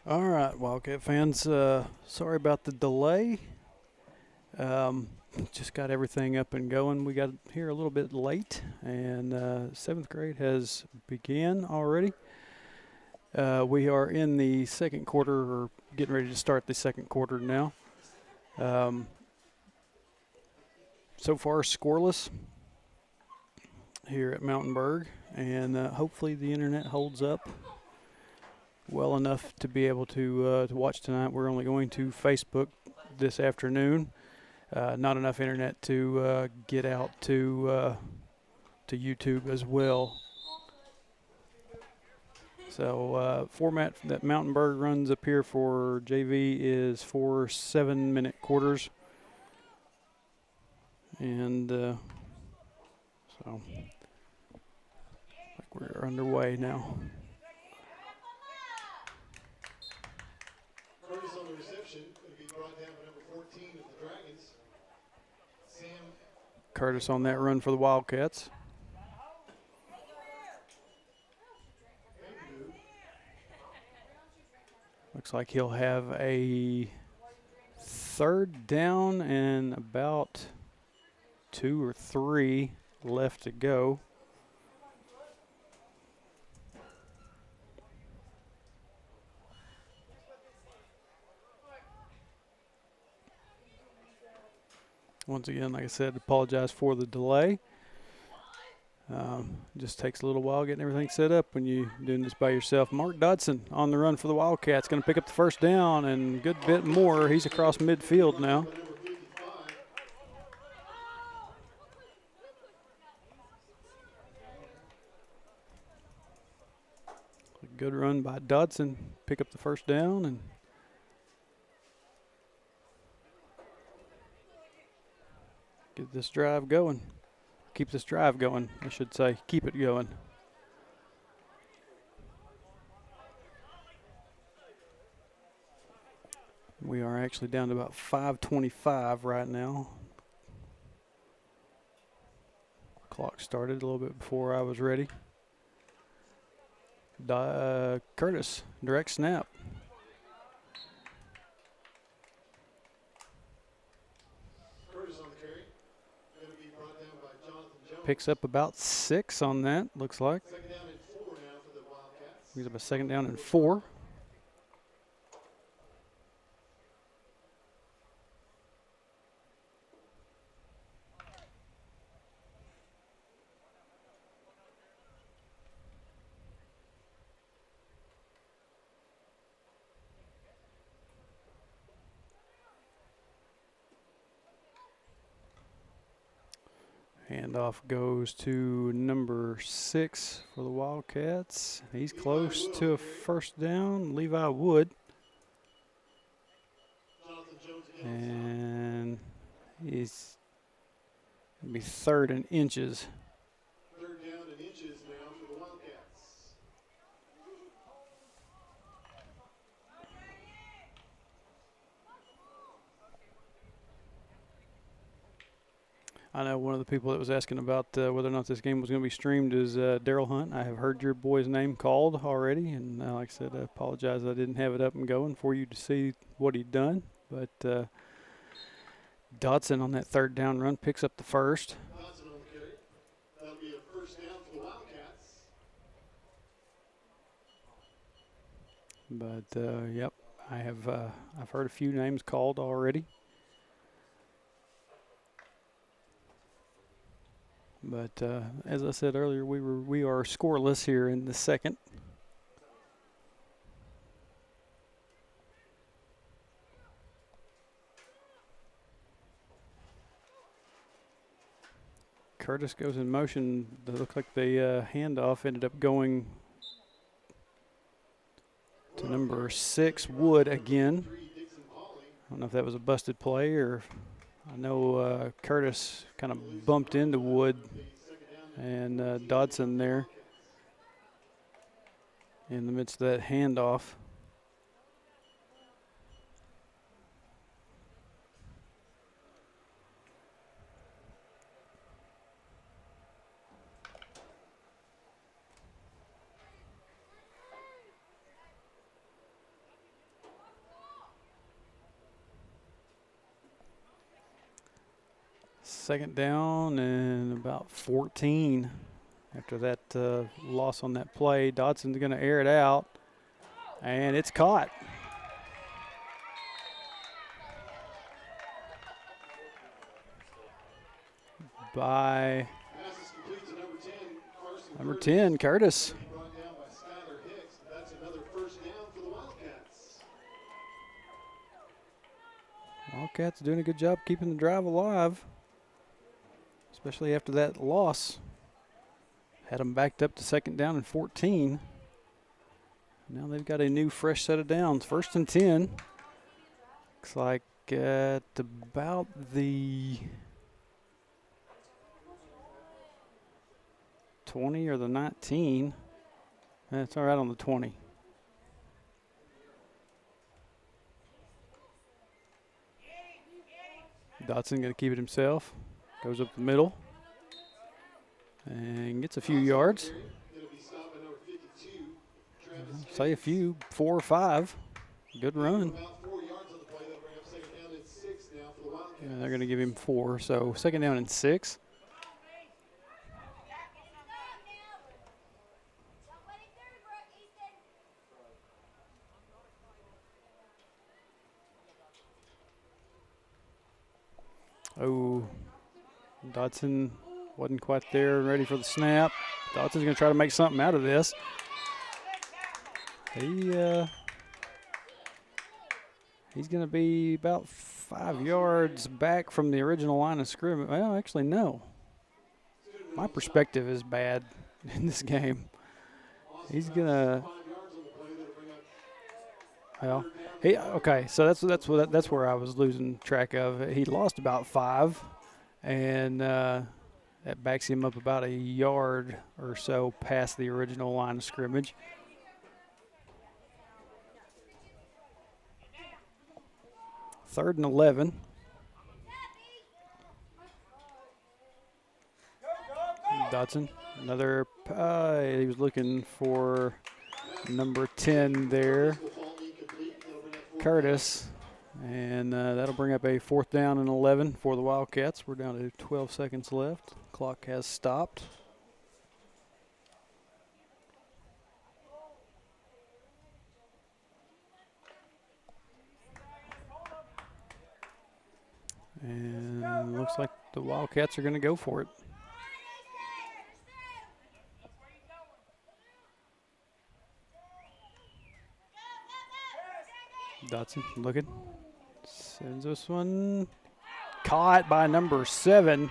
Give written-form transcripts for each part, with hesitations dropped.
All right, Wildcat fans. Sorry about the delay. Um, just got everything up and going. We got here a little bit late, and seventh grade has began already. We are in the second quarter, or getting ready to start the second quarter now. Um, so far, scoreless here at Mountainburg, and hopefully the internet holds up well enough to be able to watch tonight. We're only going to Facebook this afternoon. Not enough internet to get out to YouTube as well. So format that Mountainburg runs up here for JV is 4 7-minute quarters, and so like we're underway now. Curtis on the reception, going to be brought down by number 14 of the Dragons. Sam Curtis on that run for the Wildcats. Bamboo. Looks like he'll have a third down and about 2 or 3 left to go. Once again, like I said, apologize for the delay. Just takes a little while getting everything set up when you're doing this by yourself. Mark Dodson on the run for the Wildcats, going to pick up the first down and a good bit more. He's across midfield now. By number 55. A good run by Dodson, pick up the first down and get this drive going. Keep this drive going, I should say. Keep it going. We are actually down to about 5:25 right now. Clock started a little bit before I was ready. Curtis, direct snap. Curtis on the carry. Going to be brought down by Jonathan Jones. Picks up about 6 on that, looks like. Second down and 4 now for the Wildcats. He's up a second down and 4. Handoff goes to number 6 for the Wildcats. He's close to a first down, Levi Wood. Jonathan Jones again. And he's going to be third and inches. Third down and inches now for the Wildcats. I know one of the people that was asking about whether or not this game was going to be streamed is Daryl Hunt. I have heard your boy's name called already, and like I said, I apologize I didn't have it up and going for you to see what he'd done. But Dodson on that third down run picks up the first. Dodson on the carry. That'll be a first down for the Wildcats. But yep, I've heard a few names called already. But as I said earlier, we are scoreless here in the second. Curtis goes in motion. It looked like the handoff ended up going to number 6, Wood again. I don't know if that was a busted play or I know Curtis kind of bumped into Wood and Dodson there in the midst of that handoff. Second down and about 14 after that loss on that play. Dodson's going to air it out, and it's caught. By number 10, Curtis. Brought down by Skylar Hicks. That's another first down for the Wildcats. Wildcats doing a good job keeping the drive alive, especially after that loss. Had them backed up to second down and 14. Now they've got a new fresh set of downs. 1st and 10. Looks like at about the 20 or the 19. That's all right on the 20. Dotson going to keep it himself. Goes up the middle and gets a few yards. Say a few, 4 or 5. Good run. Yeah, they're going to give him 4, so second down and 6. Oh, Dodson wasn't quite there, ready for the snap. Dodson's going to try to make something out of this. He's going to be about 5 yards back from the original line of scrimmage. Well, actually, no. My perspective is bad in this game. He's going to. Well, okay. So that's where I was losing track of. He lost about 5, and that backs him up about a yard or so past the original line of scrimmage. Third and 11. Dodson, another. He was looking for number 10 there, Curtis, and that'll bring up a 4th down and 11 for the Wildcats. We're down to 12 seconds left. Clock has stopped. And looks like the Wildcats are going to go for it. Dotson looking. Sends this one. Caught by number 7.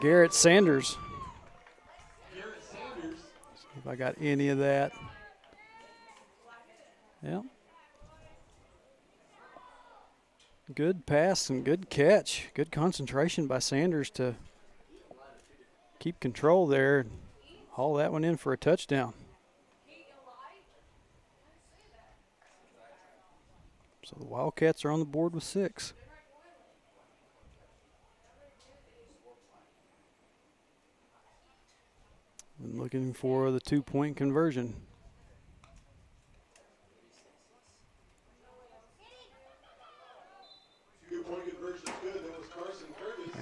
Garrett Sanders. See if I got any of that. Yep. Good pass and good catch. Good concentration by Sanders to keep control there and haul that one in for a touchdown. So the Wildcats are on the board with 6. And looking for the 2-point conversion.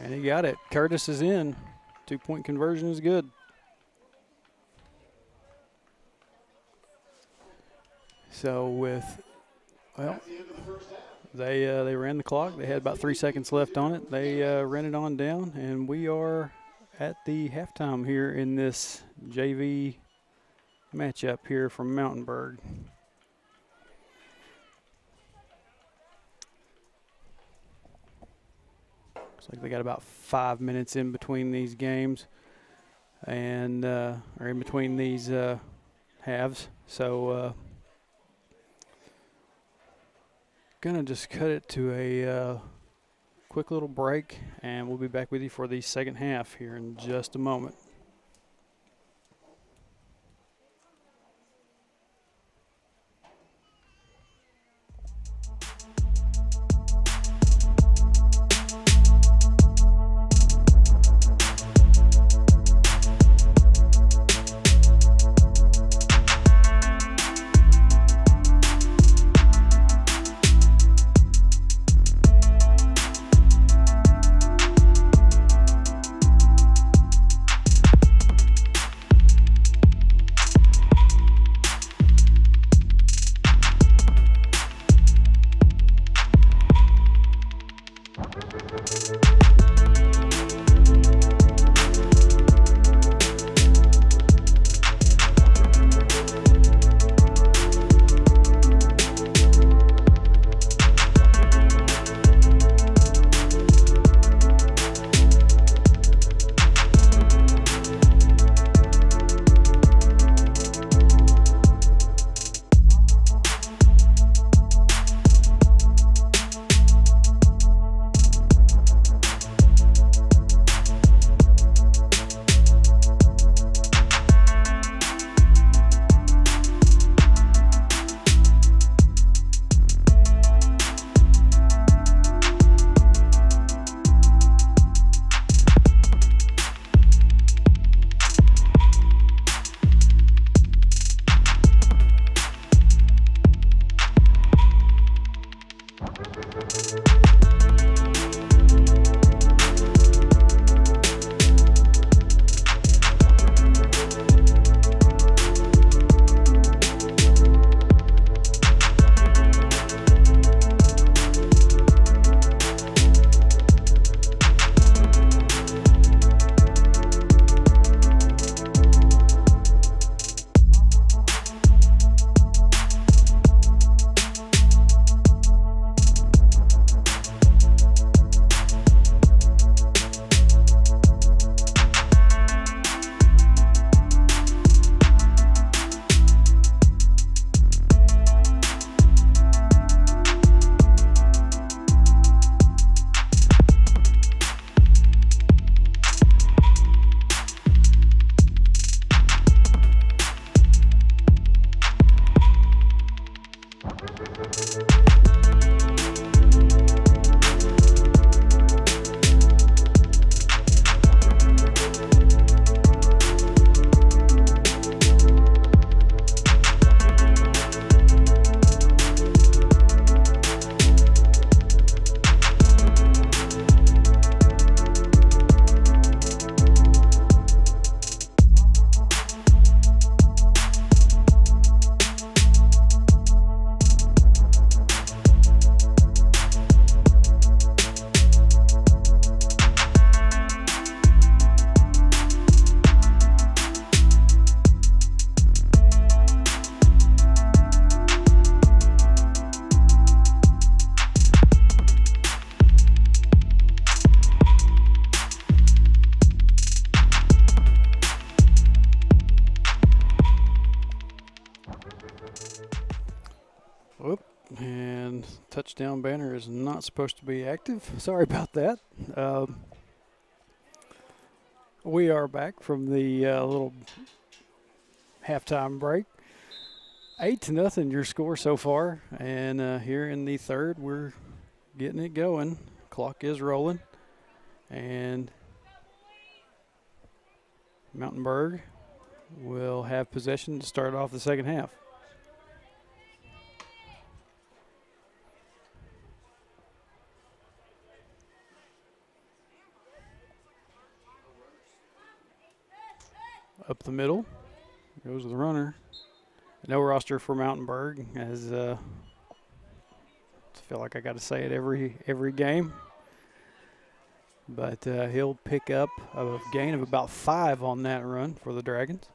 And he got it. Curtis is in. 2-point conversion is good. So with, well, they ran the clock. They had about 3 seconds left on it. They ran it on down, and we are at the halftime here in this JV matchup here from Mountainburg. Looks like they got about 5 minutes in between these games, and or in between these halves. So gonna just cut it to a quick little break, and we'll be back with you for the second half here in just a moment. Touchdown banner is not supposed to be active. Sorry about that. We are back from the little halftime break. 8-0 your score so far, and here in the third we're getting it going. Clock is rolling, and Mountainburg will have possession to start off the second half. Up the middle goes the runner. No roster for Mountainburg, as I feel like I got to say it every game. But he'll pick up a gain of about 5 on that run for the Dragons.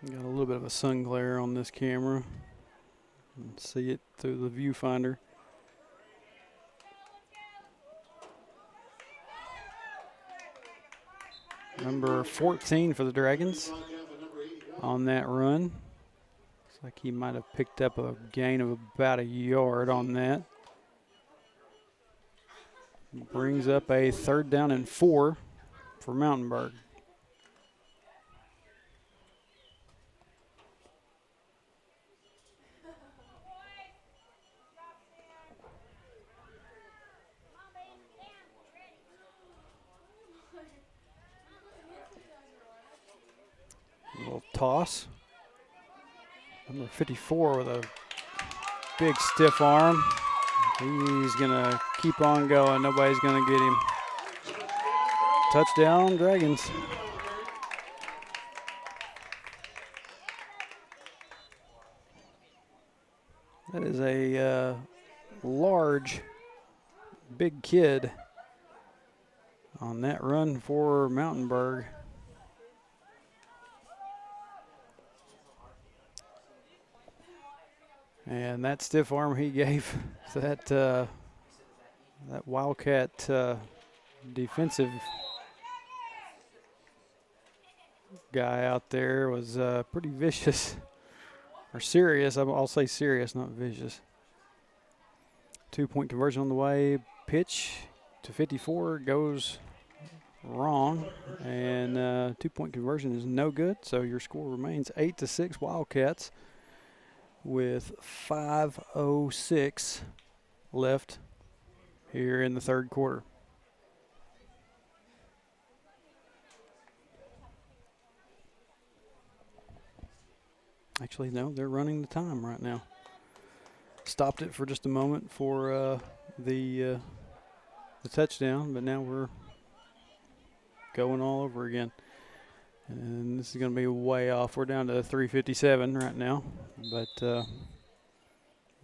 Got a little bit of a sun glare on this camera. See it through the viewfinder. Number 14 for the Dragons on that run. Looks like he might have picked up a gain of about a yard on that. Brings up a 3rd down and 4 for Mountainburg. A little toss. Number 54 with a big stiff arm. He's going to keep on going. Nobody's going to get him. Touchdown, Dragons. That is a large, big kid on that run for Mountainburg. And that stiff arm he gave that Wildcat defensive guy out there was pretty vicious, or serious. I'll say serious, not vicious. 2-point conversion on the way. Pitch to 54 goes wrong, and 2-point conversion is no good. So your score remains 8-6 Wildcats, with 5:06 left here in the third quarter. Actually, no, they're running the time right now. Stopped it for just a moment for the touchdown, but now we're going all over again. And this is going to be way off. We're down to 3:57 right now, but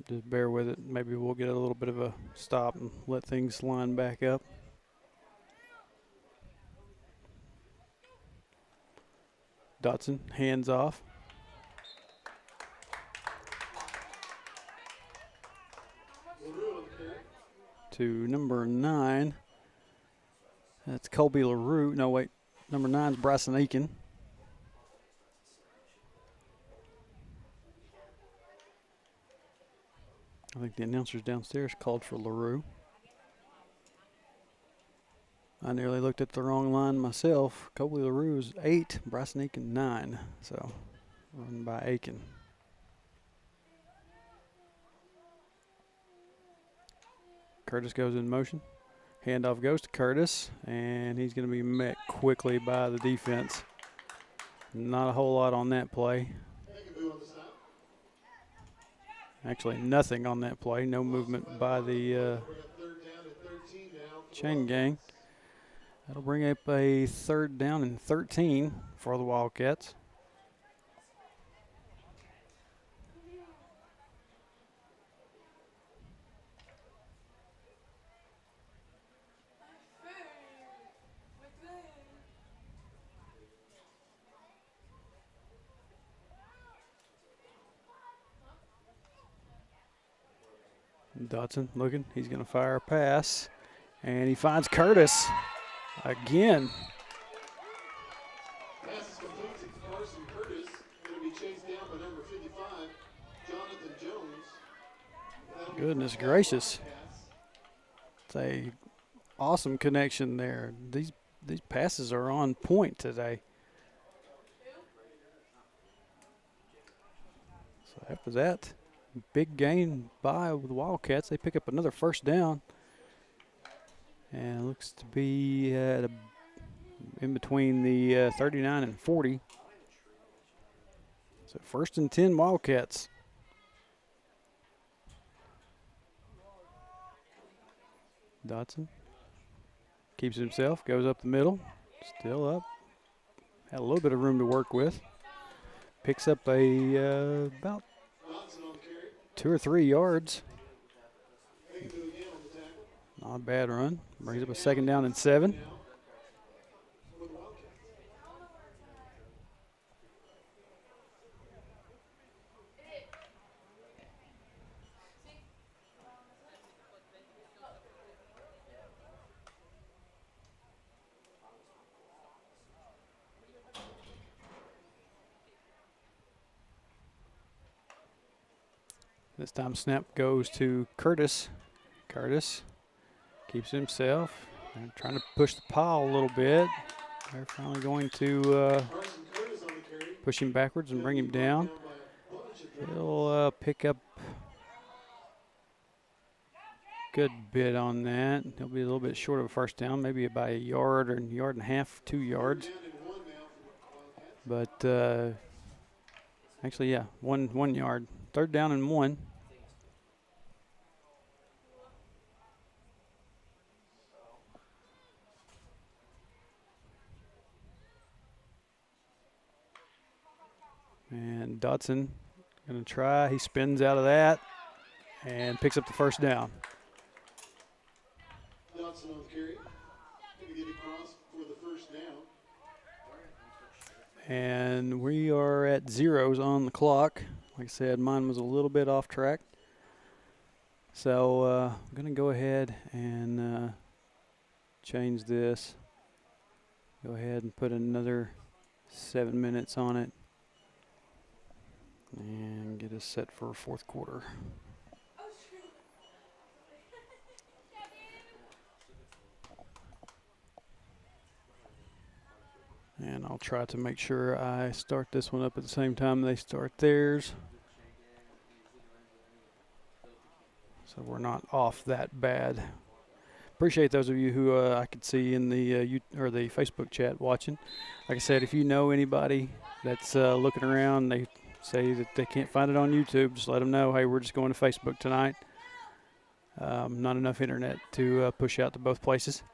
just bear with it. Maybe we'll get a little bit of a stop and let things line back up. Dotson, hands off. To number 9. That's Colby LaRue. No, wait. Number 9 is Bryson Aiken. I think the announcers downstairs called for LaRue. I nearly looked at the wrong line myself. Colby LaRue is 8, Bryson Aiken 9. So, run by Aiken. Curtis goes in motion. Handoff goes to Curtis, and he's going to be met quickly by the defense. Not a whole lot on that play. Actually, nothing on that play. No movement by the chain gang. That'll bring up a 3rd down and 13 for the Wildcats. Dotson looking. He's going to fire a pass. And he finds Curtis again. Pass is complete to Carson Curtis. Going to be chased down by number 55, Jonathan Jones. Goodness gracious. It's a awesome connection there. These passes are on point today. So after that big gain by the Wildcats, they pick up another first down. And it looks to be in between the 39 and 40. So 1st and 10 Wildcats. Dotson keeps himself, goes up the middle, still up. Had a little bit of room to work with. Picks up about 2 or 3 yards. Not a bad run. Brings up a 2nd down and 7. This time snap goes to Curtis. Curtis keeps himself. They're trying to push the pile a little bit. They're finally going to push him backwards and bring him down. He'll pick up a good bit on that. He'll be a little bit short of a first down, maybe about a yard or a yard and a half, 2 yards. But actually, yeah, 1 yard. 3rd down and 1. And Dotson going to try. He spins out of that and picks up the first down. Dotson on the carry. Going to get across for the first down. And we are at zeros on the clock. Like I said, mine was a little bit off track. So I'm going to go ahead and change this. Go ahead and put another 7 minutes on it. And get us set for 4th quarter. And I'll try to make sure I start this one up at the same time they start theirs. So we're not off that bad. Appreciate those of you who I could see in the the Facebook chat watching. Like I said, if you know anybody that's looking around, they say that they can't find it on YouTube, just let them know, hey, we're just going to Facebook tonight. Not enough internet to push out to both places.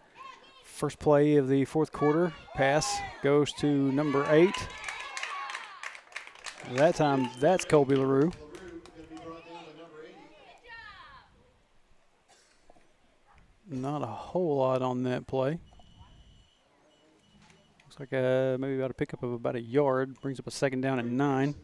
First play of the 4th quarter, pass goes to number 8. That time, that's Colby LaRue. Not a whole lot on that play. Looks like maybe about a pickup of about a yard. Brings up a 2nd down and 9.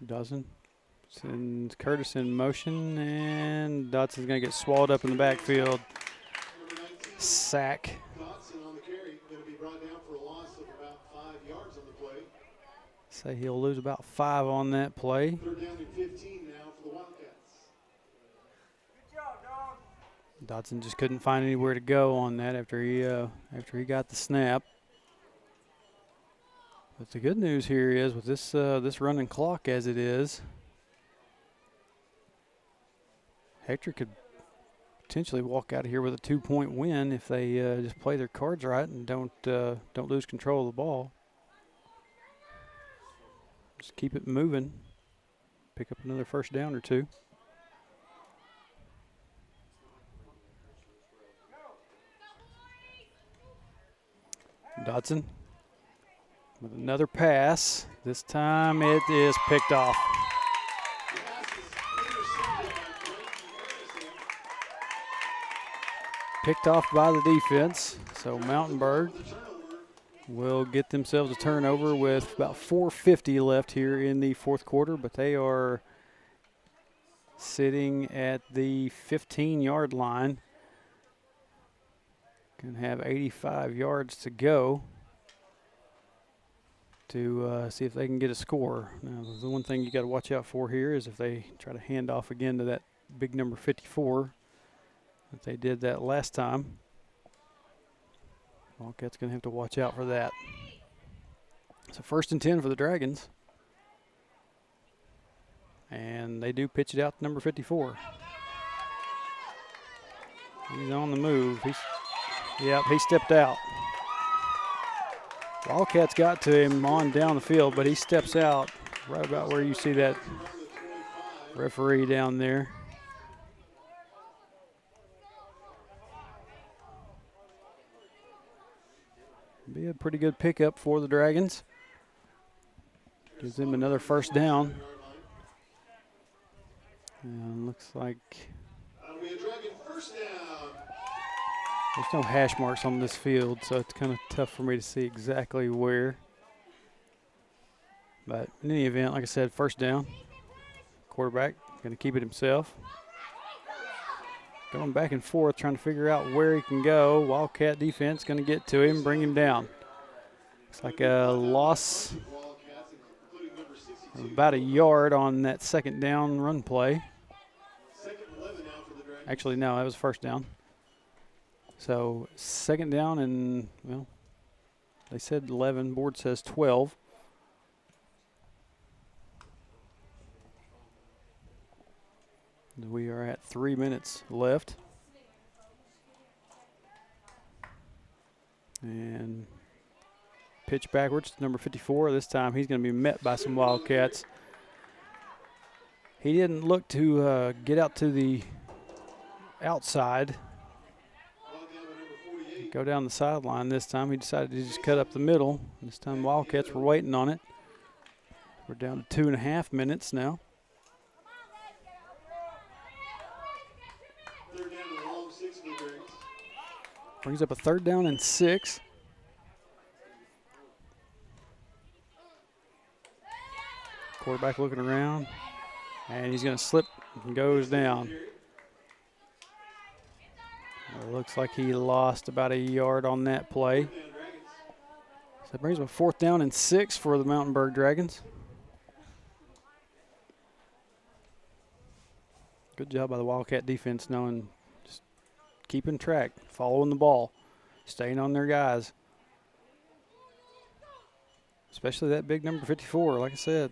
Dotson sends Curtis in motion, and Dotson's going to get swallowed up in the backfield. Sack. Dotson on the carry. Going to be brought down for a loss of about 5 yards on the play. Say he'll lose about 5 on that play. 3rd down and 15 now for the Wildcats. Good job, dog. Dotson just couldn't find anywhere to go on that after he got the snap. But the good news here is with this running clock as it is, Hector could potentially walk out of here with a 2-point win if they just play their cards right and don't lose control of the ball. Just keep it moving. Pick up another first down or 2. Dodson with another pass. This time it is picked off. Picked off by the defense. So Mountainburg will get themselves a turnover with about 4:50 left here in the fourth quarter, but they are sitting at the 15-yard line. Going to have 85 yards to go to see if they can get a score. Now, the one thing you got to watch out for here is if they try to hand off again to that big number 54, that they did that last time. Wildcats going to have to watch out for that. So 1st and 10 for the Dragons. And they do pitch it out to number 54. He's on the move. He stepped out. Wildcats got to him on down the field, but he steps out right about where you see that referee down there. Be a pretty good pickup for the Dragons. Gives them another 1st down. And looks like That'll be a Dragon 1st down. there's no hash marks on this field, so it's kind of tough for me to see exactly where. But in any event, like I said, 1st down. Quarterback going to keep it himself. Going back and forth, trying to figure out where he can go. Wildcat defense going to get to him, bring him down. Looks like a loss of about a yard on that 2nd down run play. Actually, no, that was 1st down. So 2nd down and, well, they said 11. Board says 12. We are at 3 minutes left. And pitch backwards to number 54. This time he's going to be met by some Wildcats. He didn't look to get out to the outside, go down the sideline this time. He decided to just cut up the middle. This time Wildcats were waiting on it. We're down to 2.5 minutes now. Brings up a 3rd down and 6. Quarterback looking around, and he's going to slip and goes down. It looks like he lost about a yard on that play. So that brings up a 4th down and 6 for the Mountainburg Dragons. Good job by the Wildcat defense, knowing just keeping track, following the ball, staying on their guys. Especially that big number 54, like I said.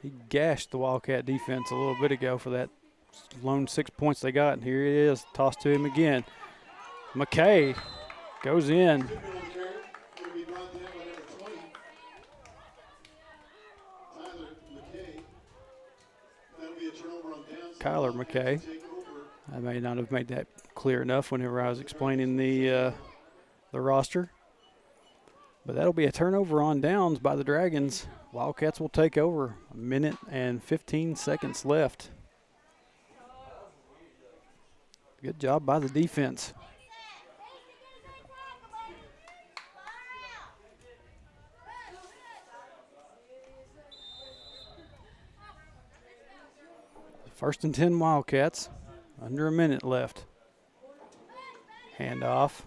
He gashed the Wildcat defense a little bit ago for that lone 6 points they got, and here it is, tossed to him again. McKay goes in. Kyler McKay. I may not have made that clear enough whenever I was explaining the roster. But that'll be a turnover on downs by the Dragons. Wildcats will take over. 1 minute and 15 seconds left. Good job by the defense. First and 10 Wildcats. Under a minute left. Handoff.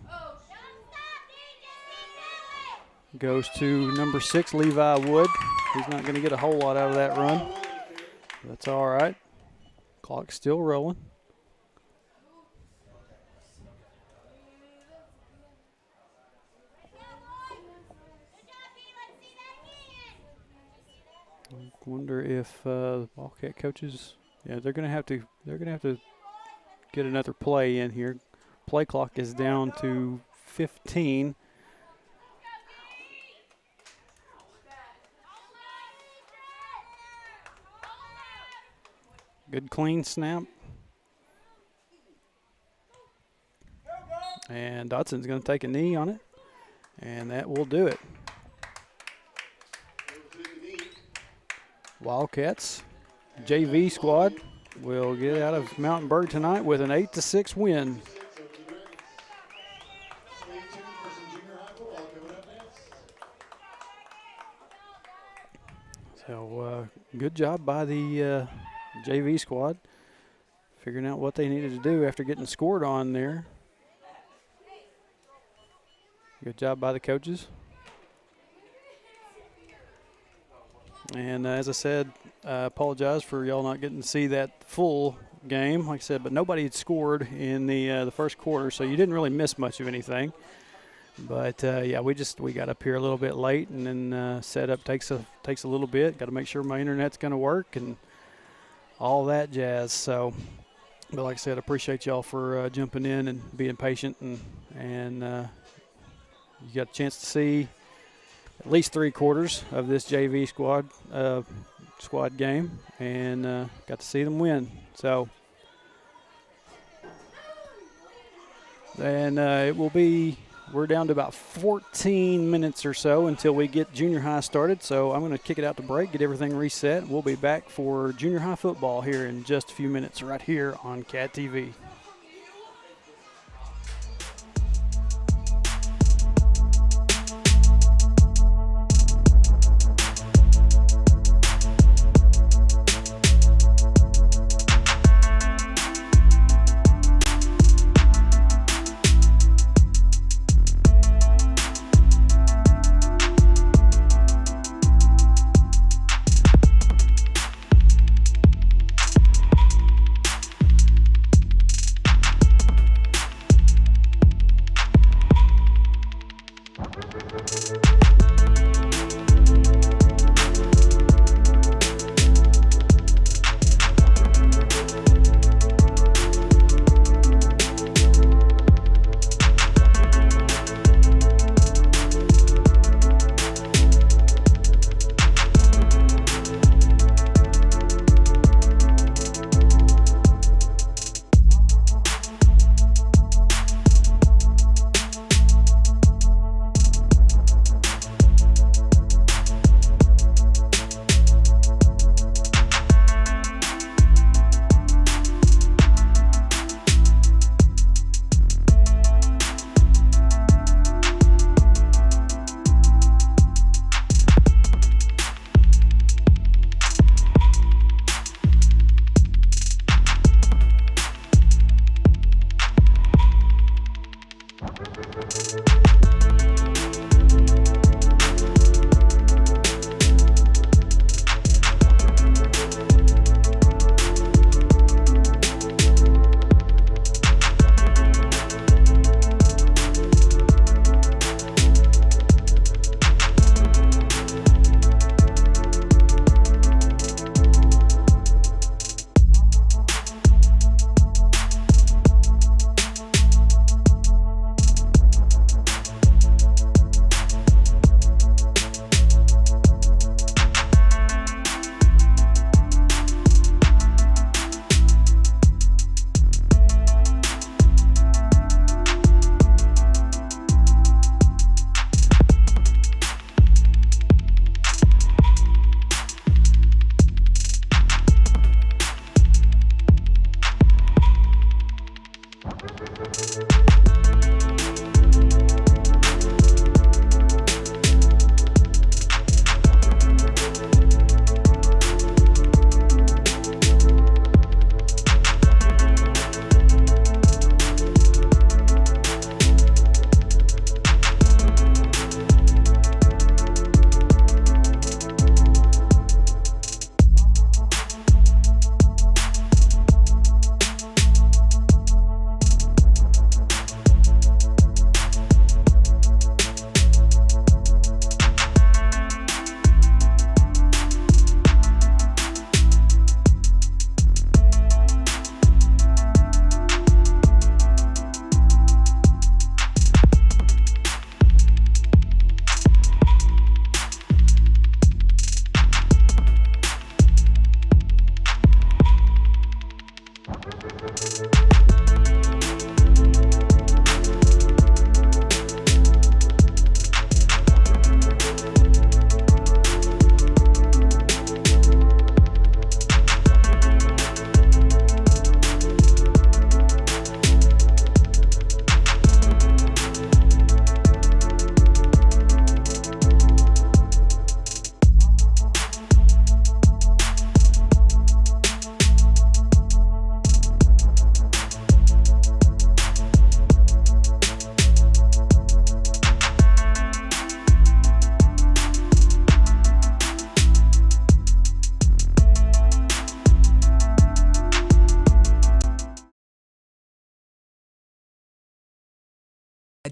Goes to number 6, Levi Wood. He's not going to get a whole lot out of that run. That's all right. Clock's still rolling. I wonder if Wildcat coaches, they're going to have to get another play in here. Play clock is down to 15. Good clean snap. And Dotson's going to take a knee on it, and that will do it. Wildcats JV squad will get out of Mountainburg tonight with an 8-6 win. So good job by the JV squad, figuring out what they needed to do after getting scored on there. Good job by the coaches. And as I said, I apologize for y'all not getting to see that full game, like I said, but nobody had scored in the first quarter, so you didn't really miss much of anything. But yeah, we got up here a little bit late, and then setup takes a little bit. Got to make sure my internet's going to work and all that jazz. So, but like I said, I appreciate y'all for jumping in and being patient, and you got a chance to see at least 3 quarters of this JV squad game, and got to see them win. So, and it will be. We're down to about 14 minutes or so until we get junior high started. So I'm going to kick it out to break, get everything reset. We'll be back for junior high football here in just a few minutes right here on CAT TV.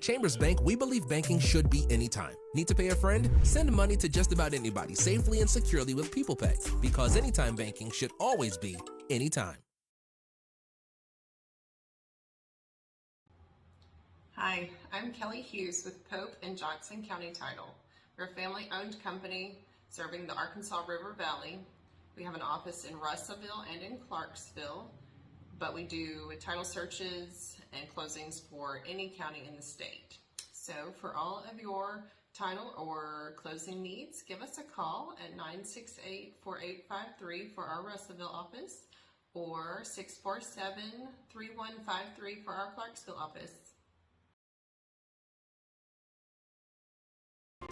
At Chambers Bank, we believe banking should be anytime. Need to pay a friend? Send money to just about anybody safely and securely with People Pay, because anytime banking should always be anytime. Hi, I'm Kelly Hughes with Pope and Johnson County Title. We're a family-owned company serving the Arkansas River Valley. We have an office in Russellville and in Clarksville, but we do title searches and closings for any county in the state. So for all of your title or closing needs, give us a call at 968-4853 for our Russellville office or 647-3153 for our Clarksville office.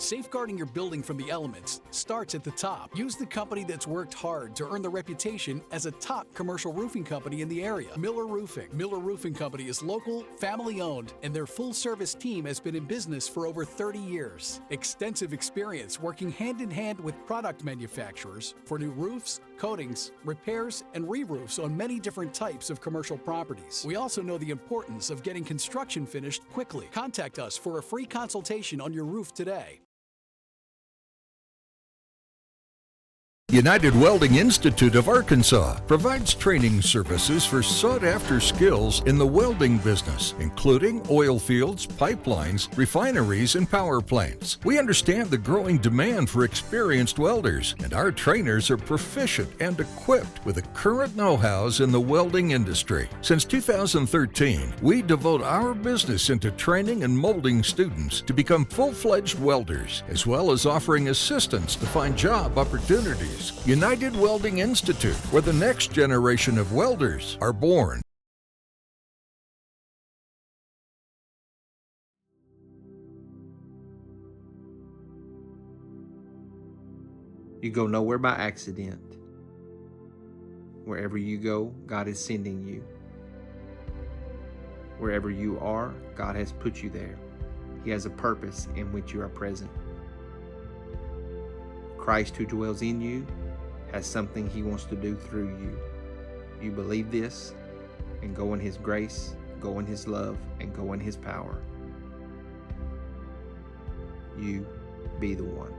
Safeguarding your building from the elements starts at the top. Use the company that's worked hard to earn the reputation as a top commercial roofing company in the area, Miller Roofing. Miller Roofing Company is local, family-owned, and their full-service team has been in business for over 30 years. Extensive experience working hand-in-hand with product manufacturers for new roofs, coatings, repairs, and re-roofs on many different types of commercial properties. We also know the importance of getting construction finished quickly. Contact us for a free consultation on your roof today. United Welding Institute of Arkansas provides training services for sought-after skills in the welding business, including oil fields, pipelines, refineries, and power plants. We understand the growing demand for experienced welders, and our trainers are proficient and equipped with the current know-hows in the welding industry. Since 2013, we devote our business into training and molding students to become full-fledged welders, as well as offering assistance to find job opportunities. United Welding Institute, where the next generation of welders are born. You go nowhere by accident. Wherever you go, God is sending you. Wherever you are, God has put you there. He has a purpose in which you are present. Christ who dwells in you has something He wants to do through you. You believe this and go in His grace, go in His love, and go in His power. You be the one.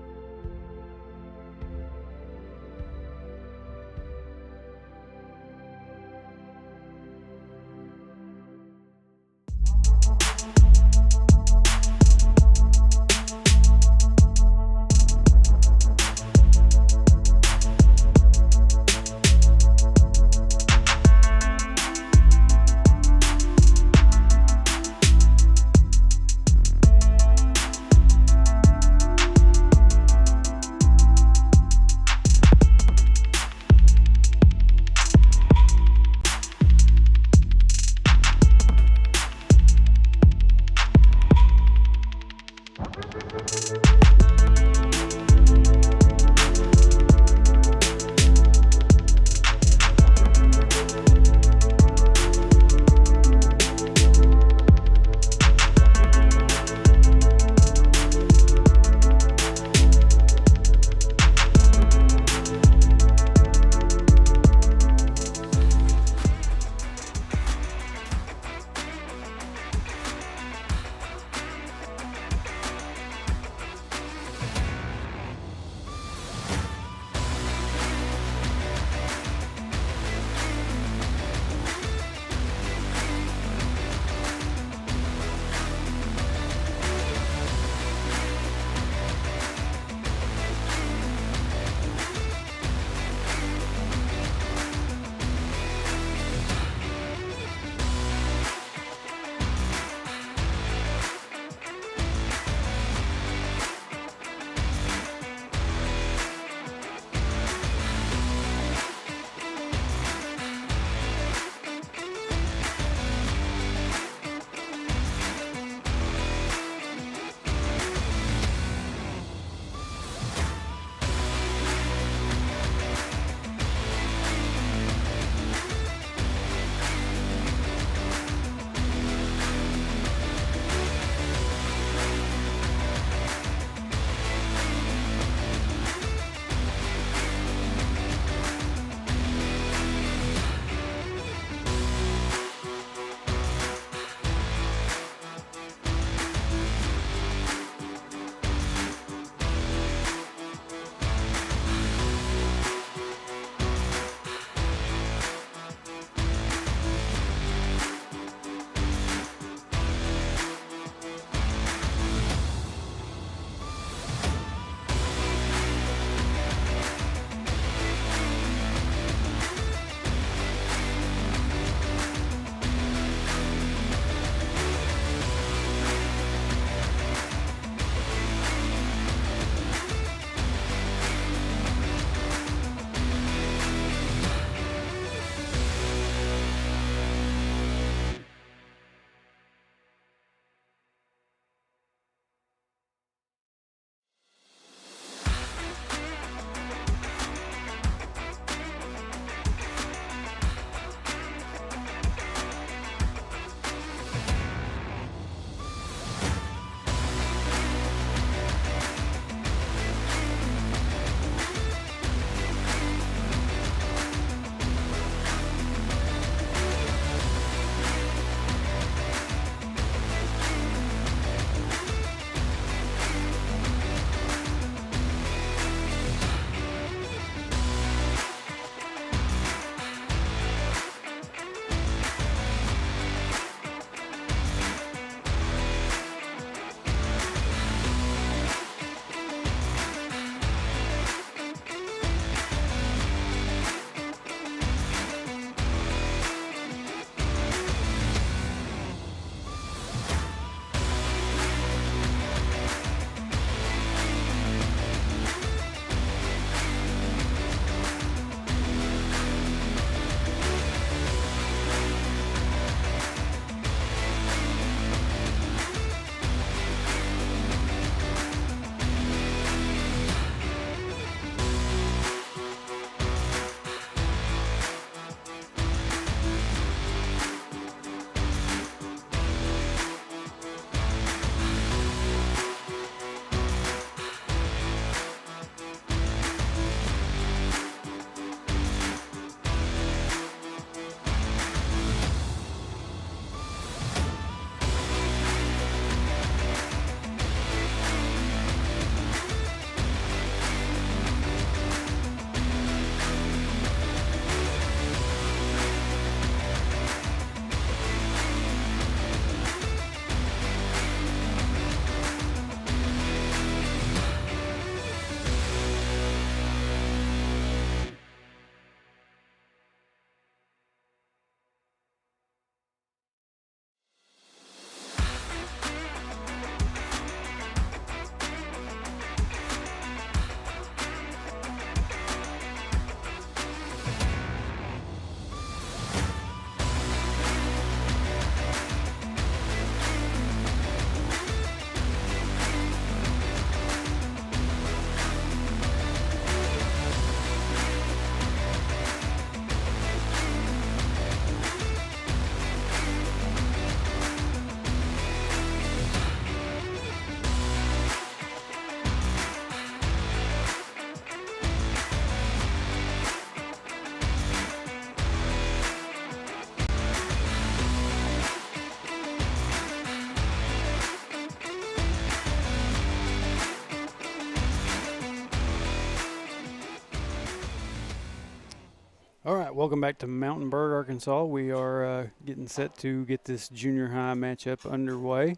All right, welcome back to Mountainburg, Arkansas. We are getting set to get this junior high matchup underway,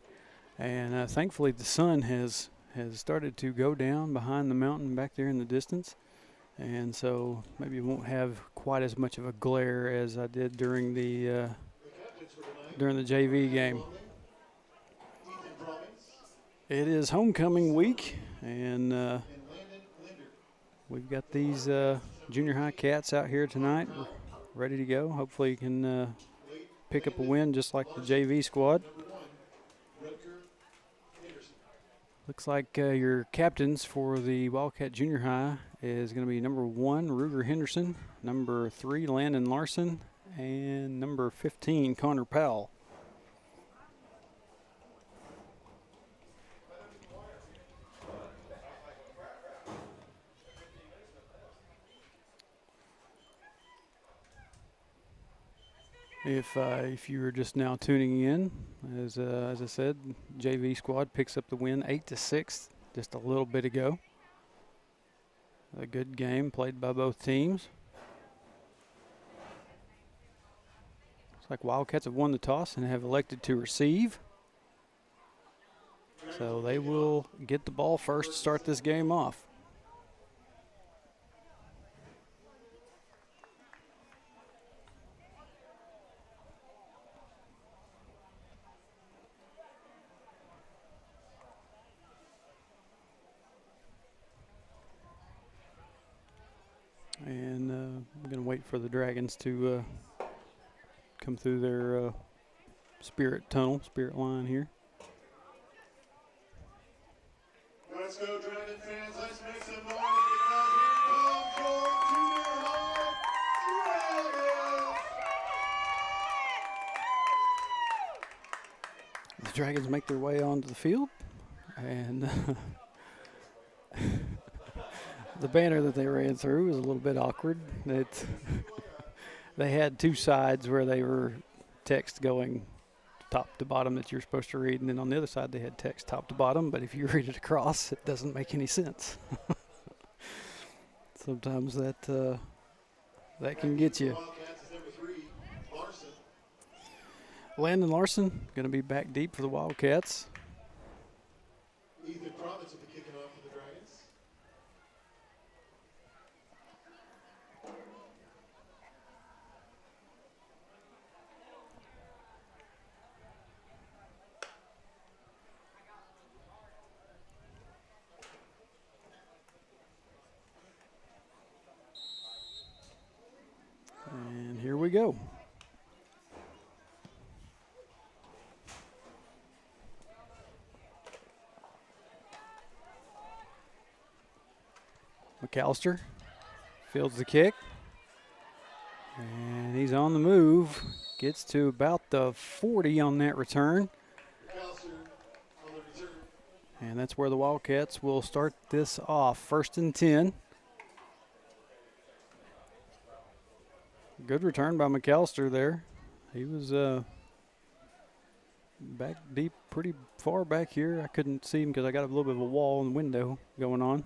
and thankfully the sun has started to go down behind the mountain back there in the distance, and so maybe it won't have quite as much of a glare as I did during the JV game. It is homecoming week, and we've got these junior high cats out here tonight ready to go. Hopefully you can pick up a win just like the JV squad. Looks like your captains for the Wildcat Junior High is going to be number 1, Ruger Henderson, number 3, Landon Larson, and number 15, Connor Powell. If you were just now tuning in, as I said, JV squad picks up the win 8-6 just a little bit ago. A good game played by both teams. Looks like Wildcats have won the toss and have elected to receive. So they will get the ball first to start this game off. And we're going to wait for the Dragons to come through their spirit line here. Let's go, Dragon fans. Let's make some noise because here comes your junior high Dragons. The Dragons make their way onto the field, and the banner that they ran through was a little bit awkward. They had two sides where they were text going top to bottom that you're supposed to read, and then on the other side they had text top to bottom, but if you read it across, it doesn't make any sense. Sometimes that can get you. Landon Larson going to be back deep for the Wildcats. Ethan Province will be kicking off for the Dragons. And here we go. McAllister fields the kick, and he's on the move. Gets to about the 40 on that return. And that's where the Wildcats will start this off. 1st and 10. Good return by McAllister there. He was back deep, pretty far back here. I couldn't see him because I got a little bit of a wall and window going on.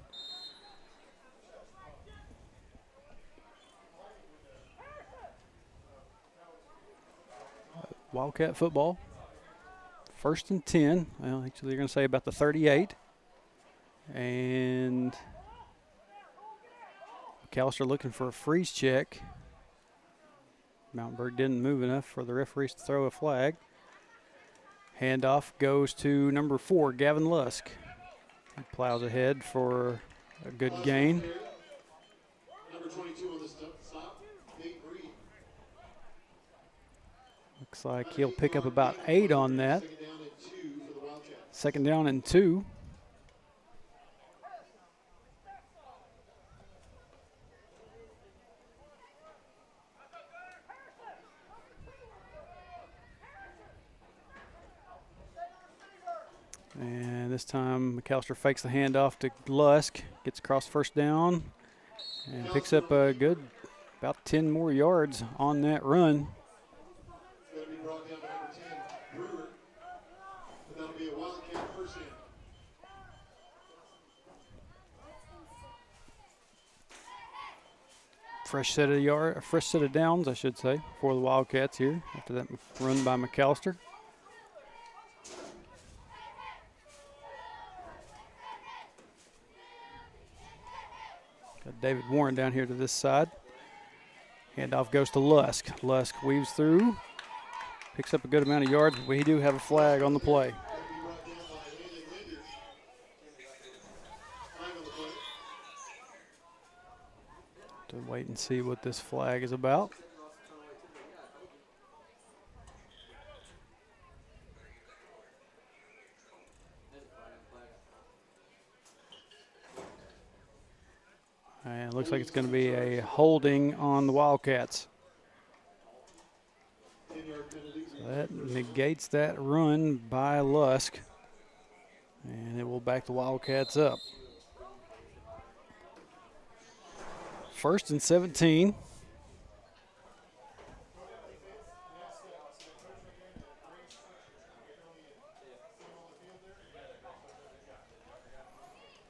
Wildcat football. 1st and 10. Well, actually, they're going to say about the 38. And McAllister looking for a freeze check. Mountainburg didn't move enough for the referees to throw a flag. Handoff goes to number 4, Gavin Lusk. He plows ahead for a good gain. Number 22 on the stop, Nate Reed. Looks like he'll pick up about 8 on that. Second down and 2 for the Wildcats. 2nd down and 2. And this time McAllister fakes the handoff to Lusk, gets across 1st down, and picks up a good about 10 more yards on that run. It's going to be brought down to number 10, Brewer. And that'll be a Wildcat first down. fresh set of downs, I should say, for the Wildcats here after that run by McAllister. Got David Warren down here to this side. Handoff goes to Lusk. Lusk weaves through, picks up a good amount of yards. We do have a flag on the play. To wait and see what this flag is about. And it looks like it's going to be a holding on the Wildcats. So that negates that run by Lusk. And it will back the Wildcats up. 1st and 17.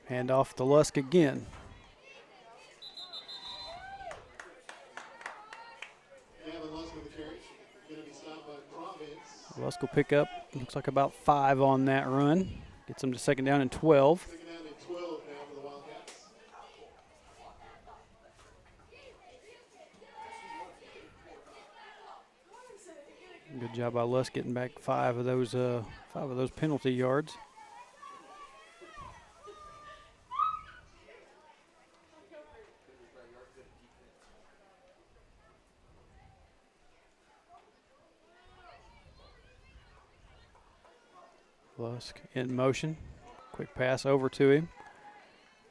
Hand off to Lusk again. Lusk will pick up, looks like about 5 on that run. Gets them to 2nd down and 12. Second down and 12 now for the Wildcats. Good job by Lusk getting back 5 of those penalty yards. Lusk in motion. Quick pass over to him.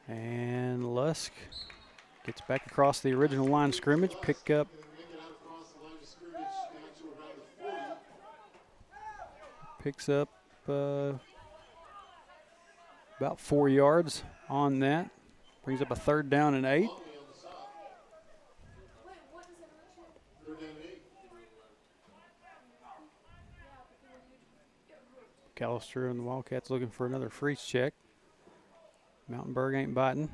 And Lusk gets back across the original line of scrimmage. Pick up. Picks up about 4 yards on that. Brings up a 3rd down and 8. McAllister and the Wildcats looking for another freeze check. Mountainburg ain't biting.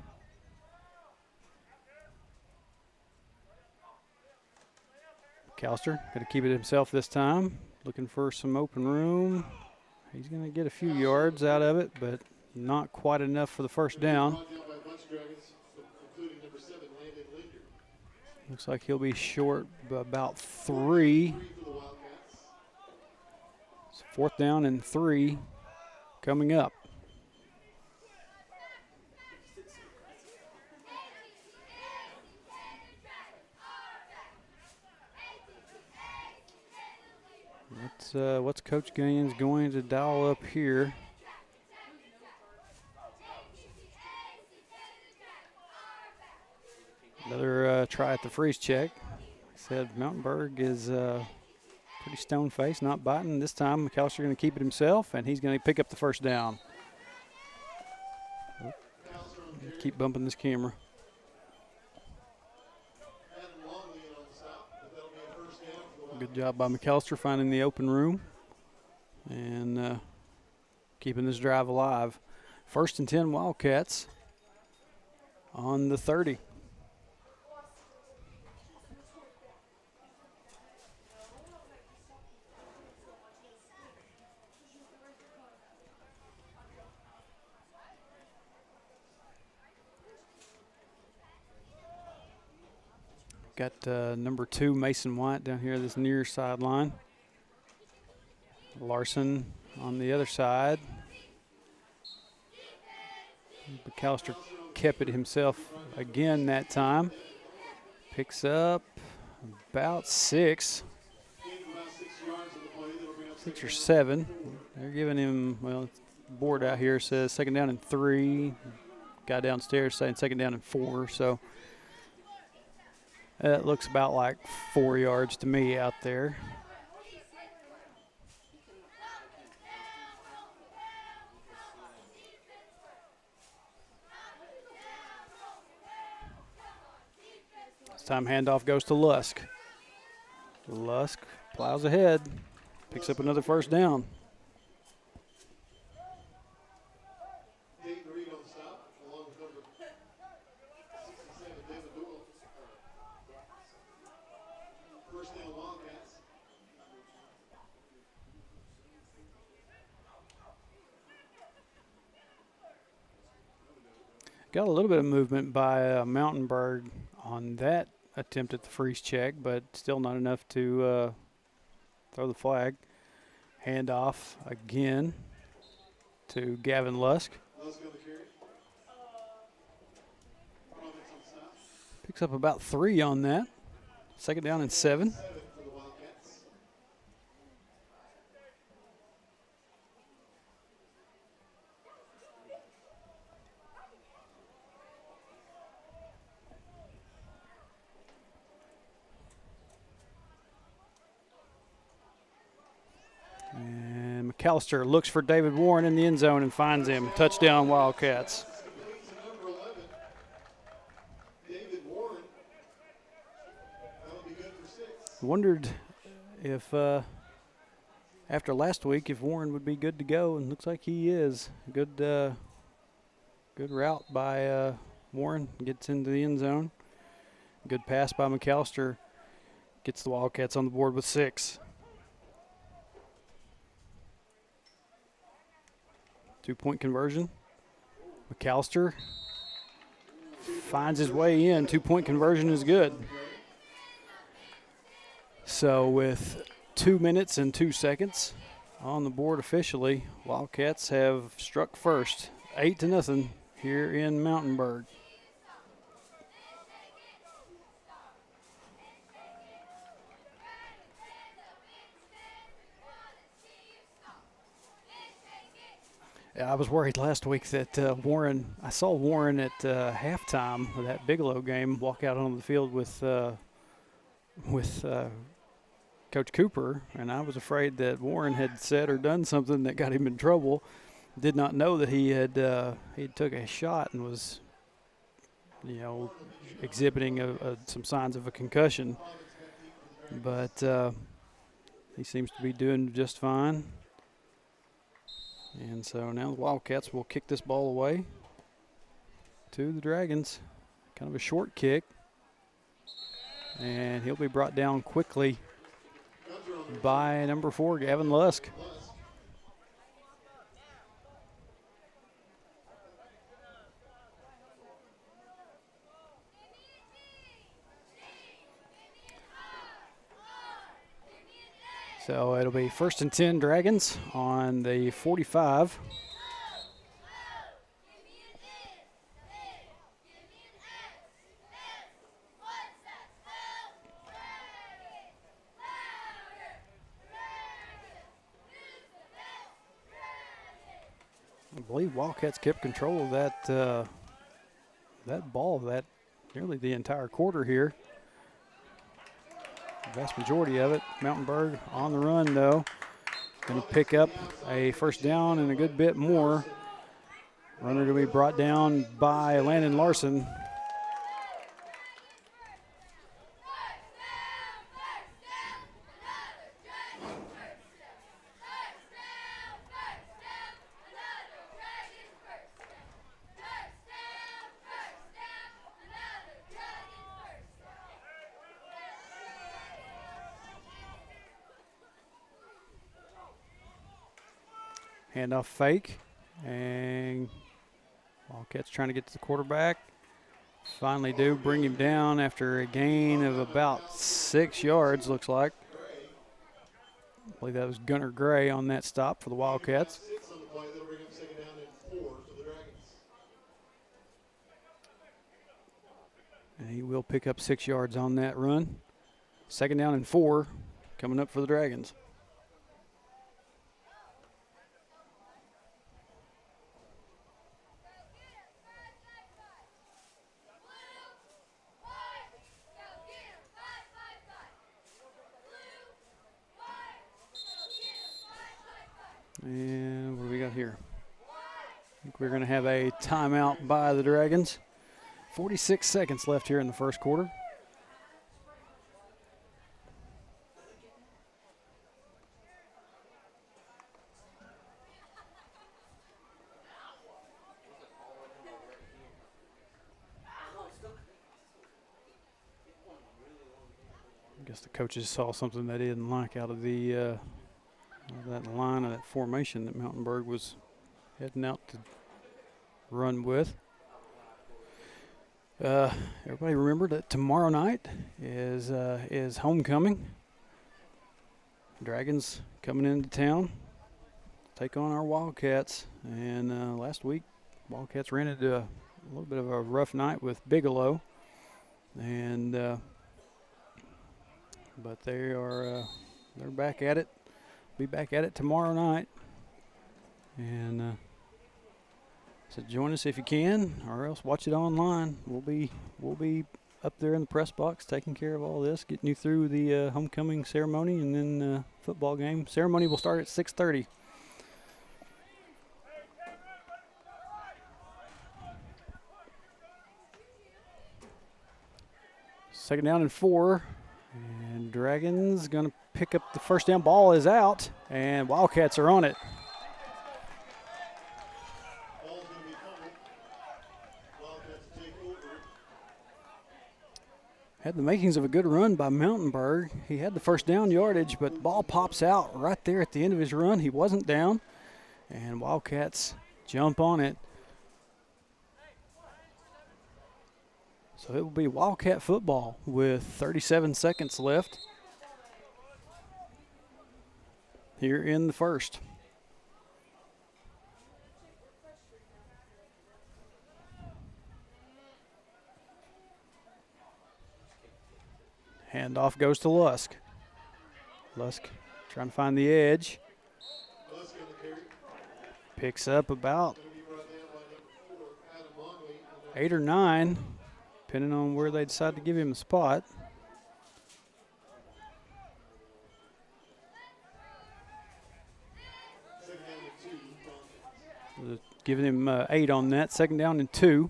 McAllister going to keep it himself this time. Looking for some open room. He's going to get a few yards out of it, but not quite enough for the 1st down. Looks like he'll be short by about 3. 4th down and 3 coming up. What's Coach Gaines going to dial up here? Another try at the freeze check. Said Mountainburg is pretty stone-faced, not biting. This time McAllister going to keep it himself, and he's going to pick up the 1st down. Keep bumping this camera. Good job by McAllister finding the open room and keeping this drive alive. 1st and 10 Wildcats on the 30. Got number 2, Mason White, down here this near sideline. Larson on the other side. McAllister kept it himself again that time. Picks up about 6. 6 or 7. They're giving him, well, board out here says 2nd down and 3. Guy downstairs saying 2nd down and 4. So that looks about like 4 yards to me out there. This time handoff goes to Lusk. Lusk plows ahead, picks up another 1st down. First down, Wildcats. Got a little bit of movement by Mountainburg on that attempt at the freeze check, but still not enough to throw the flag. Handoff again to Gavin Lusk. Lusk on the carry. Robbins on stop. Picks up about 3 on that. Second down and 7. 7 for the Wildcats. And McAllister looks for David Warren in the end zone and finds him. Touchdown, Wildcats. It's complete to number 11. David Warren. That'll be good for 6. Wondered if, after last week, if Warren would be good to go, and looks like he is. Good route by Warren. Gets into the end zone. Good pass by McAllister. Gets the Wildcats on the board with 6. 2-point conversion. McAllister finds his way in. 2-point conversion is good. So with 2 minutes and 2 seconds on the board officially, Wildcats have struck first, 8-0 here in Mountainburg. I was worried last week that I saw Warren at halftime of that Bigelow game walk out onto the field with Coach Cooper, and I was afraid that Warren had said or done something that got him in trouble. Did not know that he took a shot and was, exhibiting some signs of a concussion. But he seems to be doing just fine. And so now the Wildcats will kick this ball away to the Dragons. Kind of a short kick. And he'll be brought down quickly by number 4, Gavin Lusk. So it'll be 1st and 10 Dragons on the 45. I believe Wildcats kept control of that ball nearly the entire quarter here. The vast majority of it. Mountainburg on the run, though. Going to pick up a first down and a good bit more. Runner to be brought down by Landon Larson. Handoff fake, and Wildcats trying to get to the quarterback. Finally do bring him down after a gain of about 6 yards, looks like. I believe that was Gunnar Gray on that stop for the Wildcats. 6 on the play. That'll bring up 2nd down and 4 for the Dragons. And he will pick up 6 yards on that run. 2nd down and 4 coming up for the Dragons. And what do we got here? I think we're going to have a timeout by the Dragons. 46 seconds left here in the first quarter. I guess the coaches saw something they didn't like out of the that line of that formation that Mountainburg was heading out to run with. Everybody remember that tomorrow night is homecoming. Dragons coming into town, take on our Wildcats. And last week, Wildcats ran into a little bit of a rough night with Bigelow, and but they're back at it. Be back at it tomorrow night, and so join us if you can, or else watch it online. We'll be up there in the press box taking care of all this, getting you through the homecoming ceremony, and then football game. Ceremony will start at 6:30. Second down and 4, and Dragons going to pick up the first down. Ball is out, and Wildcats are on it. Ball's going to be fumbled. Wildcats take over. Had the makings of a good run by Mountainburg. He had the first down yardage, but the ball pops out right there at the end of his run. He wasn't down, and Wildcats jump on it. So it will be Wildcat football with 37 seconds left here in the first. Handoff goes to Lusk. Lusk trying to find the edge. Lusk on the carry. Picks up about Going to be brought down by number 4, Adam Longley. 8 or 9, depending on where they decide to give him a spot. Second down and 2. Wildcats. Giving him 8 on that. Second down and 2.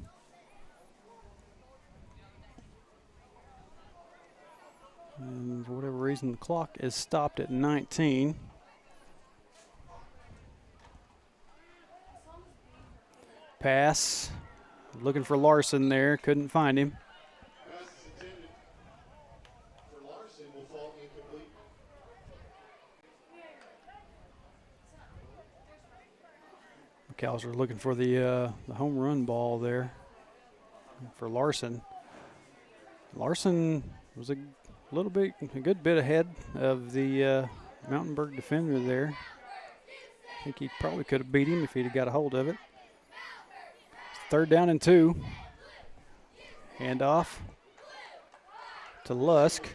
And for whatever reason, the clock is stopped at 19. Pass. Looking for Larson there. Couldn't find him. Pass is intended for Larson, will fall incomplete. McAllister looking for the home run ball there for Larson. Larson was a good bit ahead of the Mountainburg defender there. I think he probably could have beat him if he'd have got a hold of it. Third down and 2. Handoff to Lusk.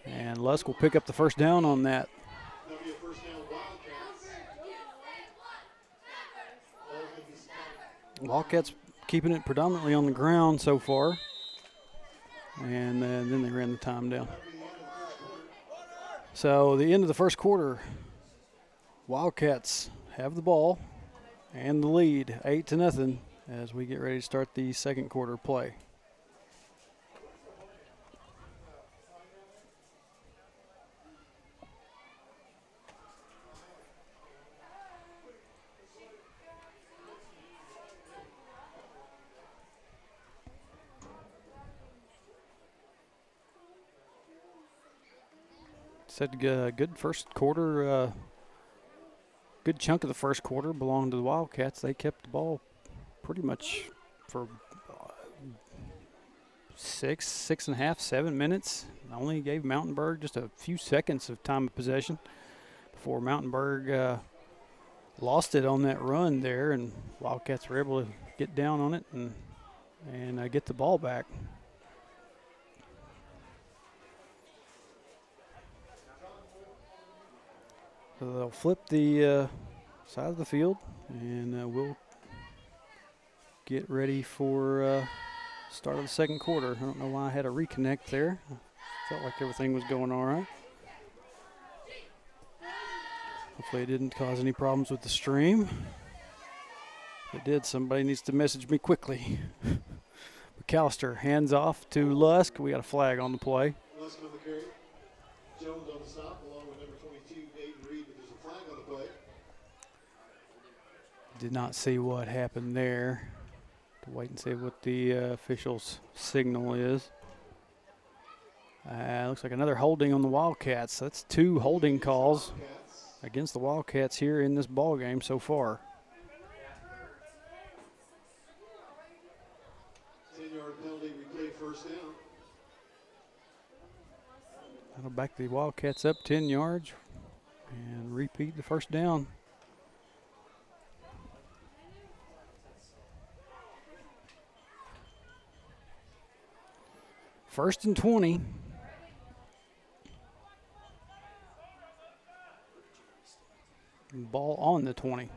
And Lusk will pick up the first down on that. That'll be a first down Wildcats. Ball's going to be spotted. Wildcats keeping it predominantly on the ground so far. And then they ran the time down. So the end of the first quarter, Wildcats have the ball and the lead, 8-0, as we get ready to start the second quarter play. Said good first quarter. Good chunk of the first quarter belonged to the Wildcats. They kept the ball pretty much for 6.5, 7 minutes. Only gave Mountainburg just a few seconds of time of possession before Mountainburg lost it on that run there, and Wildcats were able to get down on it and get the ball back. So they'll flip the side of the field, and we'll get ready for start of the second quarter. I don't know why I had a reconnect there. I felt like everything was going all right. Hopefully it didn't cause any problems with the stream. If it did, somebody needs to message me quickly. McAllister hands off to Lusk. We got a flag on the play. Lusk on the carry. Jones on the stop, along with number 22, Aiden Reed, but there's a flag on the play. Did not see what happened there. To wait and see what the official's signal is. Looks like another holding on the Wildcats. That's 2 holding calls against the Wildcats here in this ball game so far. 10-yard penalty, replay first down. That'll back the Wildcats up 10 yards and repeat the first down. First and 20. Ball on the 20.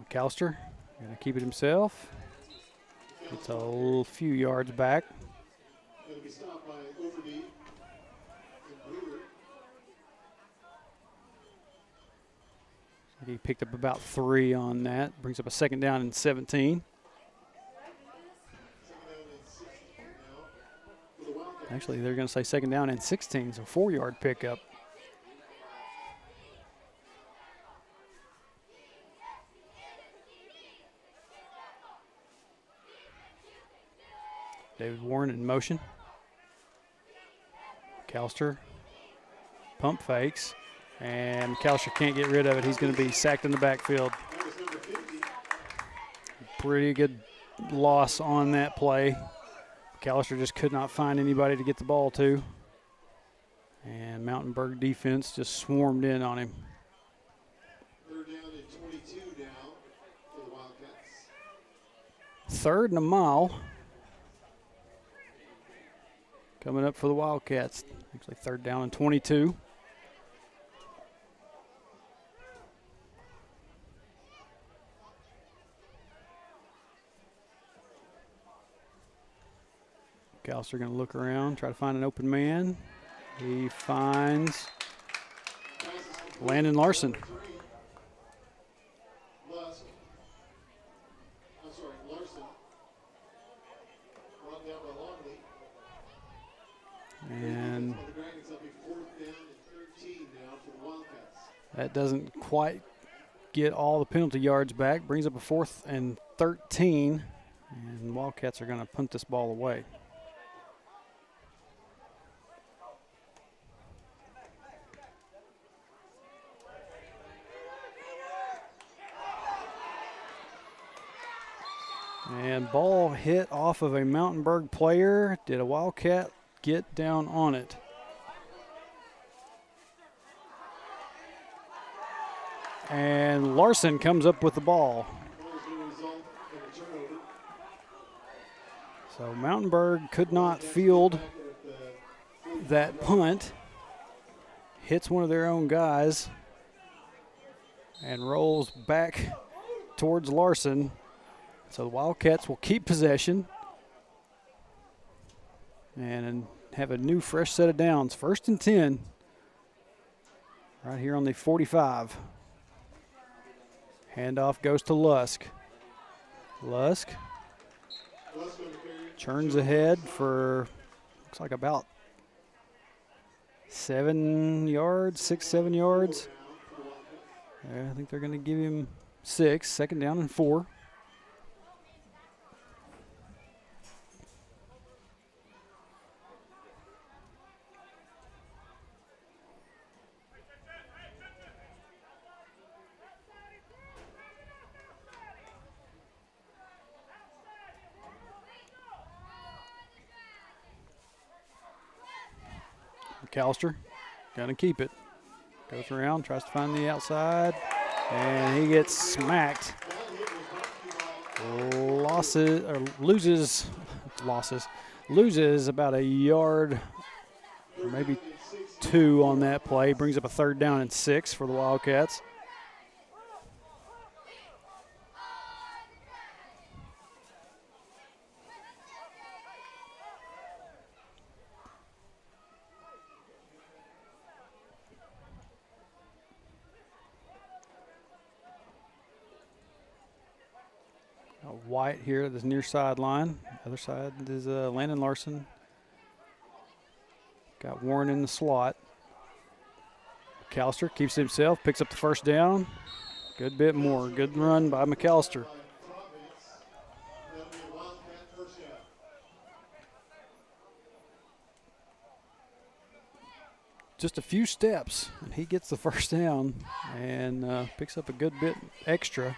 McAllister going to keep it himself. It's a few yards back. Going to be stopped by Overby and Brewer. He picked up about 3 on that. Brings up a second down and 17. Actually, they're going to say second down and 16, so 4-yard pickup. David Warren in motion. McAllister pump fakes, and McAllister can't get rid of it. He's going to be sacked in the backfield. Pretty good loss on that play. McAllister just could not find anybody to get the ball to. And Mountainburg defense just swarmed in on him. Third down and 22 now for the Wildcats. 3rd and a mile. Coming up for the Wildcats. Actually 3rd down and 22. McAllister going to look around, try to find an open man. He finds Landon Larson. Larson. Brought down by Longley. And The Dragons will be 4th down and 13 now for the Wildcats. that doesn't quite get all the penalty yards back. Brings up a 4th and 13. And Wildcats are going to punt this ball away. And ball hit off of a Mountainburg player. Did a Wildcat get down on it? And Larson comes up with the ball. So Mountainburg could not field that punt. Hits one of their own guys and rolls back towards Larson. So the Wildcats will keep possession and have a new fresh set of downs. 1st and 10 right here on the 45. Handoff goes to Lusk. Lusk churns ahead for looks like about 7 yards, 6, 7 yards. I think they're going to give him 6. 2nd down and 4. McAllister going to keep it. Goes around, tries to find the outside, and he gets smacked. Loses about a yard, or maybe 2 on that play. Brings up a 3rd down and 6 for the Wildcats. White here at this near sideline. Other side is Landon Larson. Got Warren in the slot. McAllister keeps it himself, picks up the 1st down. Good bit more. Good run by McAllister. just a few steps, and he gets the first down and picks up a good bit extra.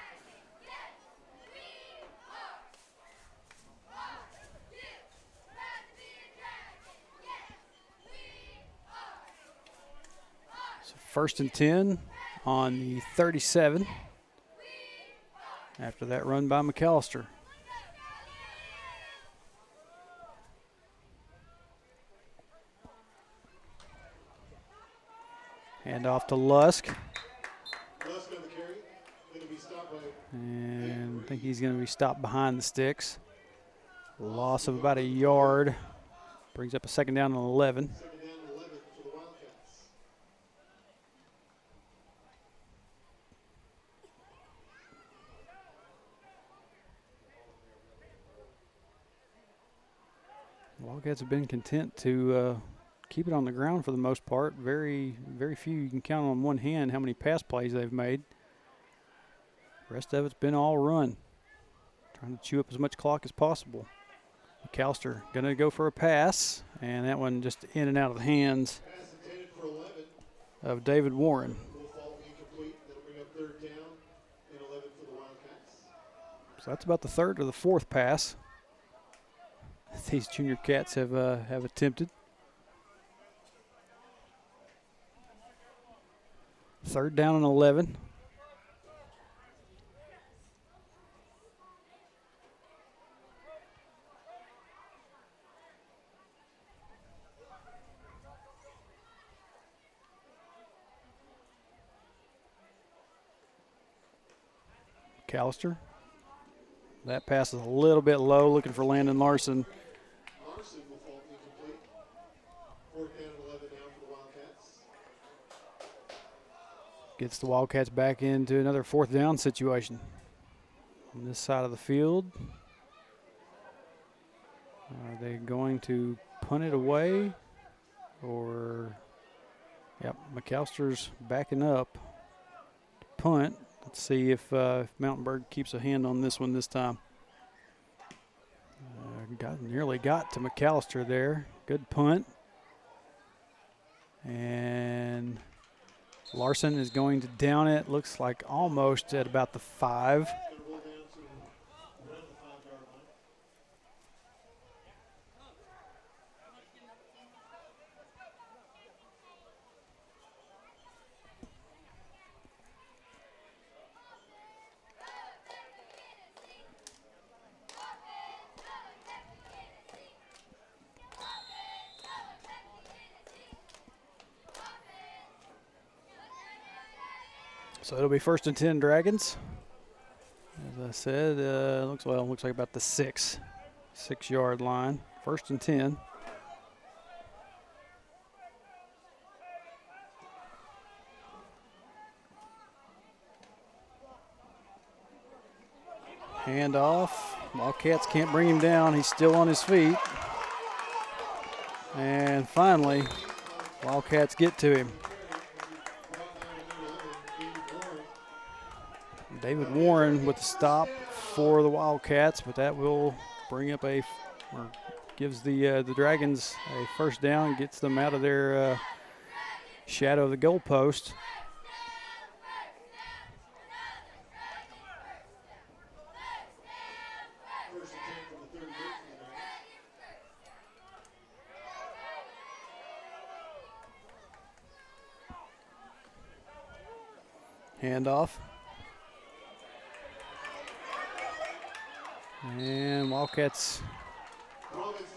So 1st and 10 on the 37 after that run by McAllister. Hand off to Lusk. Lusk on the carry. Going to be stopped by. And I think he's going to be stopped behind the sticks. Loss of about a yard. Brings up a 2nd down and 11. 2nd down and 11 for the Wildcats. Wildcats have been content to keep it on the ground for the most part. Very, very few. You can count on one hand how many pass plays they've made. The rest of it's been all run. Trying to chew up as much clock as possible. McAllister going to go for a pass, and that one just in and out of the hands Pass intended for 11. of David Warren. Will fall incomplete. That'll bring up 3rd down and 11 for the Wildcats. So that's about the 3rd or the 4th pass these junior cats have attempted. 3rd down and 11. McAllister. That pass is a little bit low, looking for Landon Larson. Larson will fall incomplete. 4th down and 11 now for the Wildcats. Gets the Wildcats back into another 4th down situation. On this side of the field. Are they going to punt it away? Or, yep, McAllister's backing up to punt. Let's see if Mountainburg keeps a hand on this one this time. Nearly got to McAllister there. Good punt. And Larson is going to down it. Looks like almost at about the 5. Going to roll down to around the 5-yard line. So it'll be 1st and 10 Dragons. As I said, looks like about the 6-yard line. 1st and 10. Hand off. Wildcats can't bring him down. He's still on his feet. And finally, Wildcats get to him. David Warren with the stop for the Wildcats, but that will bring up gives the Dragons a 1st down, gets them out of their shadow of the goalpost. Handoff. And Wildcats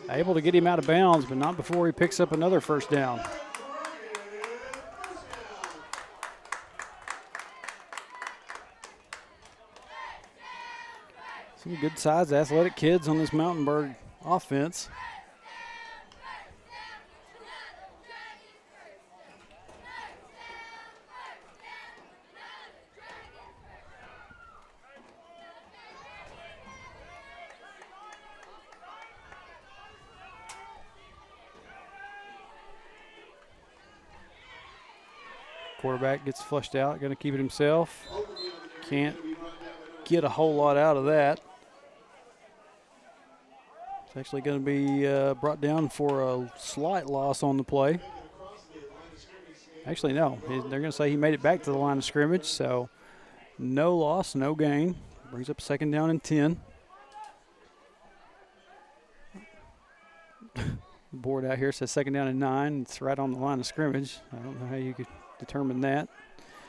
able to get him out of bounds, but not before he picks up another 1st down. Some good-sized athletic kids on this Mountainburg offense. Quarterback gets flushed out, going to keep it himself. Can't get a whole lot out of that. It's actually going to be brought down for a slight loss on the play. Actually, no. They're going to say he made it back to the line of scrimmage, so no loss, no gain. Brings up 2nd down and 10. The board out here says 2nd down and 9. It's right on the line of scrimmage. I don't know how you could determine that.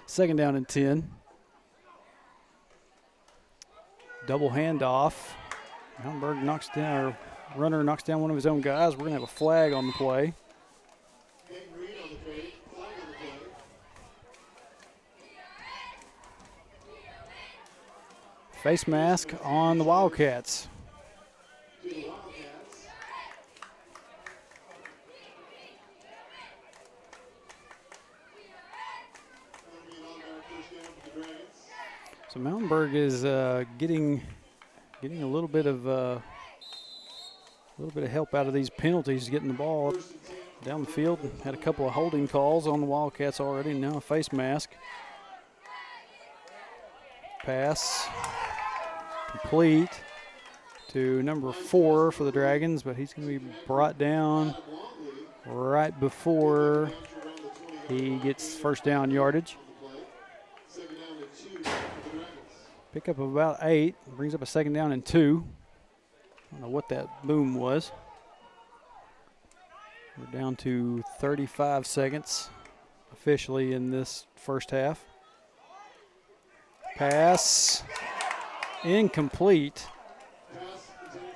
2nd down and 10. Double handoff. Mountainburg knocks down, or runner knocks down one of his own guys. We're going to have a flag on the play. Face mask on the Wildcats. So Mountainburg is getting a little bit of help out of these penalties, getting the ball down the field. Had a couple of holding calls on the Wildcats already. Now a face mask. Pass complete to number 4 for the Dragons, but he's going to be brought down right before he gets 1st down yardage. Pickup of about 8, brings up a 2nd down and 2. I don't know what that boom was. We're down to 35 seconds officially in this first half. Pass incomplete.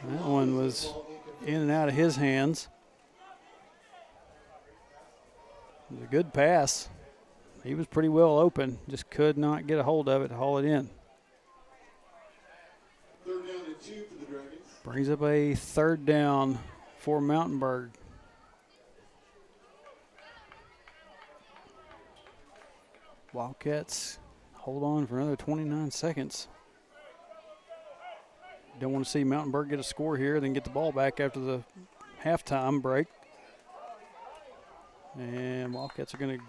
That one was in and out of his hands. It was a good pass. He was pretty well open, just could not get a hold of it to haul it in. 3rd down and 2 for the Dragons. Brings up a 3rd down for Mountainburg. Wildcats hold on for another 29 seconds. Don't want to see Mountainburg get a score here, then get the ball back after the halftime break. And Wildcats are going to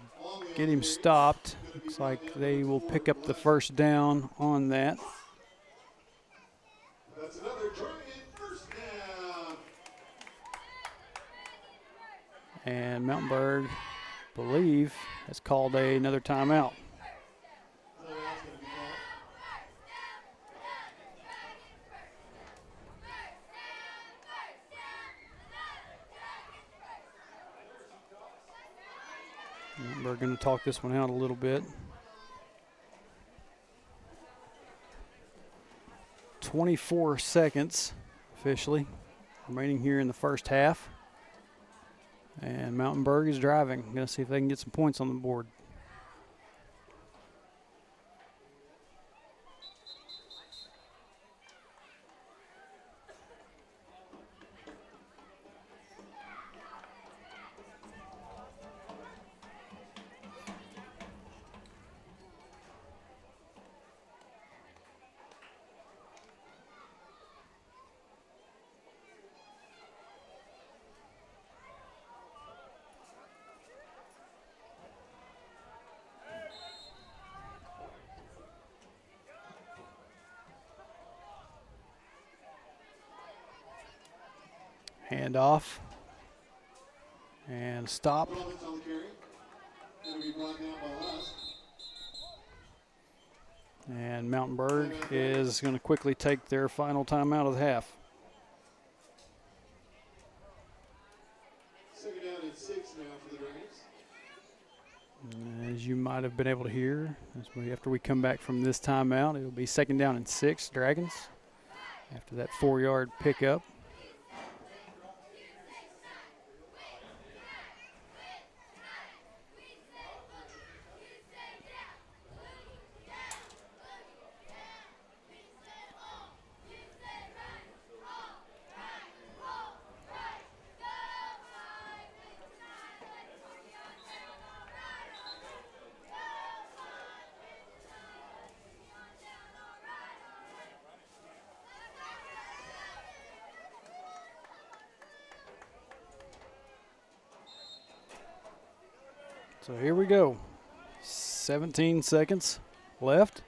get him stopped. Looks like they will pick up the 1st down on that. That's another Dragon 1st down. And Mountainburg, believe, has called another timeout. We're going to talk this one out a little bit. 24 seconds officially remaining here in the first half. And Mountainburg is driving. Going to see if they can get some points on the board. Hand off and stop. And Mountainburg is going to quickly take their final timeout of the half. 2nd down and 6 now for the Dragons. As you might have been able to hear, after we come back from this timeout, it'll be 2nd down and 6, Dragons, after that 4-yard pickup. So here we go. 17 seconds left.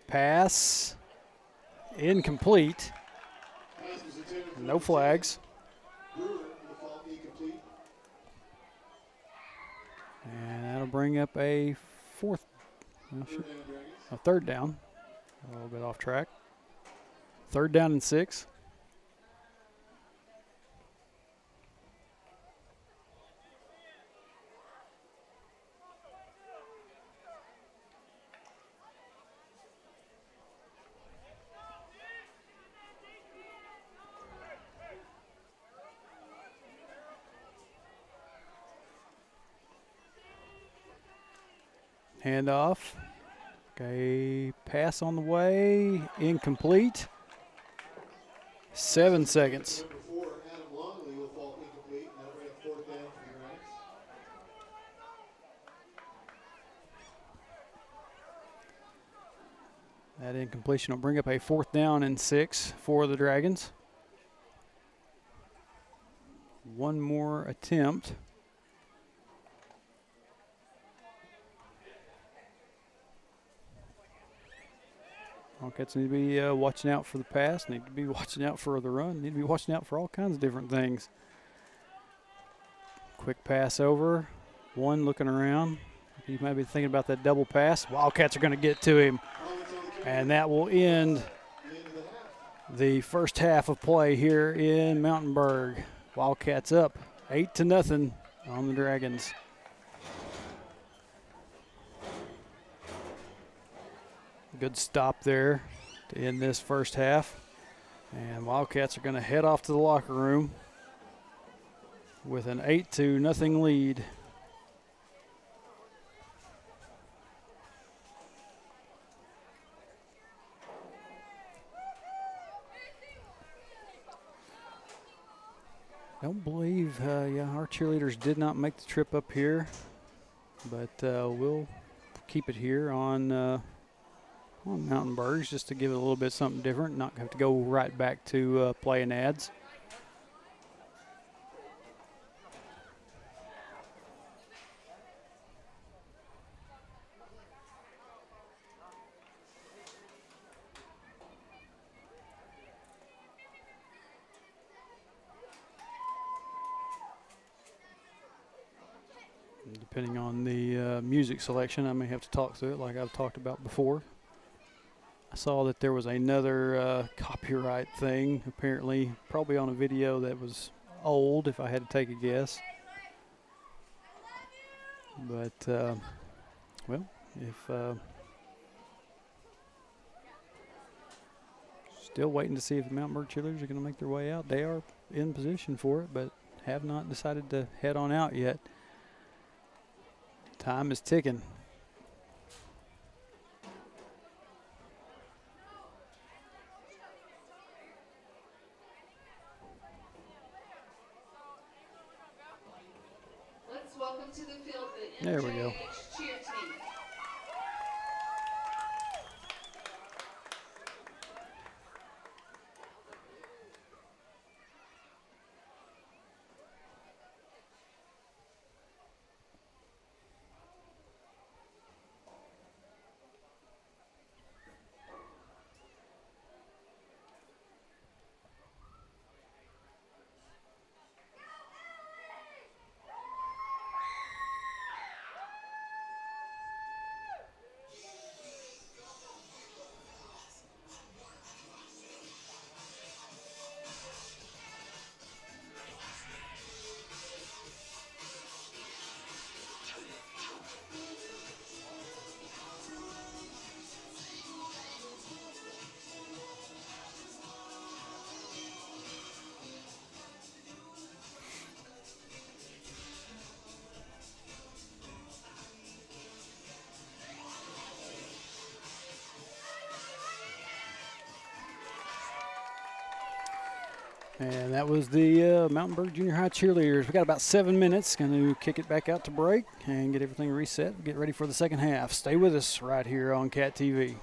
Pass incomplete. No flags. And that'll That'll bring up a third down. A little bit off track. 3rd down and 6. Handoff. Okay, pass on the way, incomplete. 7 seconds. Before Adam Longley will fall incomplete. That'll bring up 4th down for the Dragons. That incompletion will bring up a 4th down and 6 for the Dragons. One more attempt. Wildcats need to be watching out for the pass, need to be watching out for the run, need to be watching out for all kinds of different things. Quick pass over, one looking around. He might be thinking about that double pass. Wildcats are going to get to him, and that will end the first half of play here in Mountainburg. Wildcats up 8-0 on the Dragons. Good stop there to end this first half. And Wildcats are going to head off to the locker room with an 8-0 lead. Don't believe, our cheerleaders did not make the trip up here, but we'll keep it here on Mountainburg just to give it a little bit something different, not have to go right back to playing ads. Depending on the music selection, I may have to talk through it like I've talked about before. I saw that there was another copyright thing, apparently, probably on a video that was old, if I had to take a guess. But, well, if still waiting to see if the Mountainburg cheerleaders are going to make their way out. They are in position for it, but have not decided to head on out yet. Time is ticking. Let's welcome to the field the There we go. MJH cheer team. And that was the Mountainburg Junior High cheerleaders. We got about 7 minutes. Going to kick it back out to break and get everything reset. Get ready for the second half. Stay with us right here on Cat TV.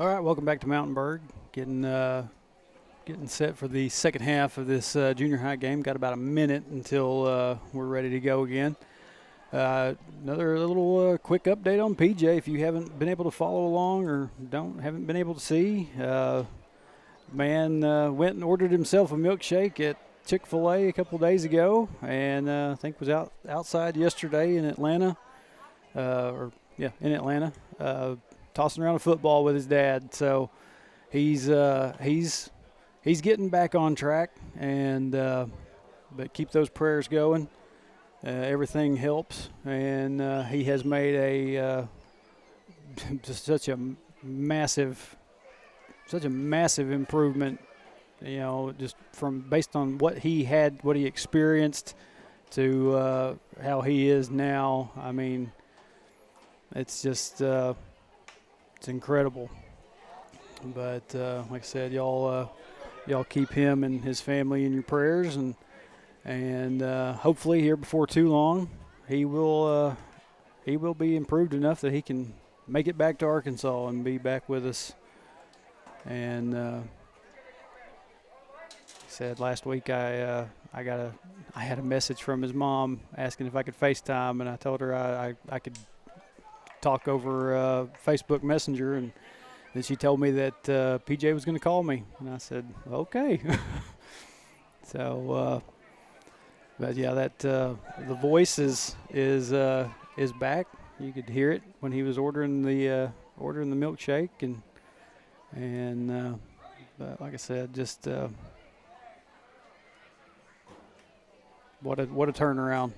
All right, welcome back to Mountainburg. Getting set for the second half of this junior high game. Got about a minute until we're ready to go again. Another little quick update on PJ. If you haven't been able to follow along or haven't been able to see, man went and ordered himself a milkshake at Chick-fil-A a couple days ago, and I think was outside yesterday in Atlanta, in Atlanta, tossing around a football with his dad. So he's getting back on track, and but keep those prayers going. Everything helps, and he has made just such a massive improvement. You know, just from based on what he experienced to how he is now. I mean, it's just it's incredible. But like I said, y'all keep him and his family in your prayers, and hopefully here before too long he will be improved enough that he can make it back to Arkansas and be back with us. And said last week I had a message from his mom asking if I could FaceTime, and I told her I could talk over Facebook Messenger, and then she told me that PJ was going to call me, and I said okay. So but yeah, that the voice is back. You could hear it when he was ordering the milkshake, and but like I said, just what a turnaround.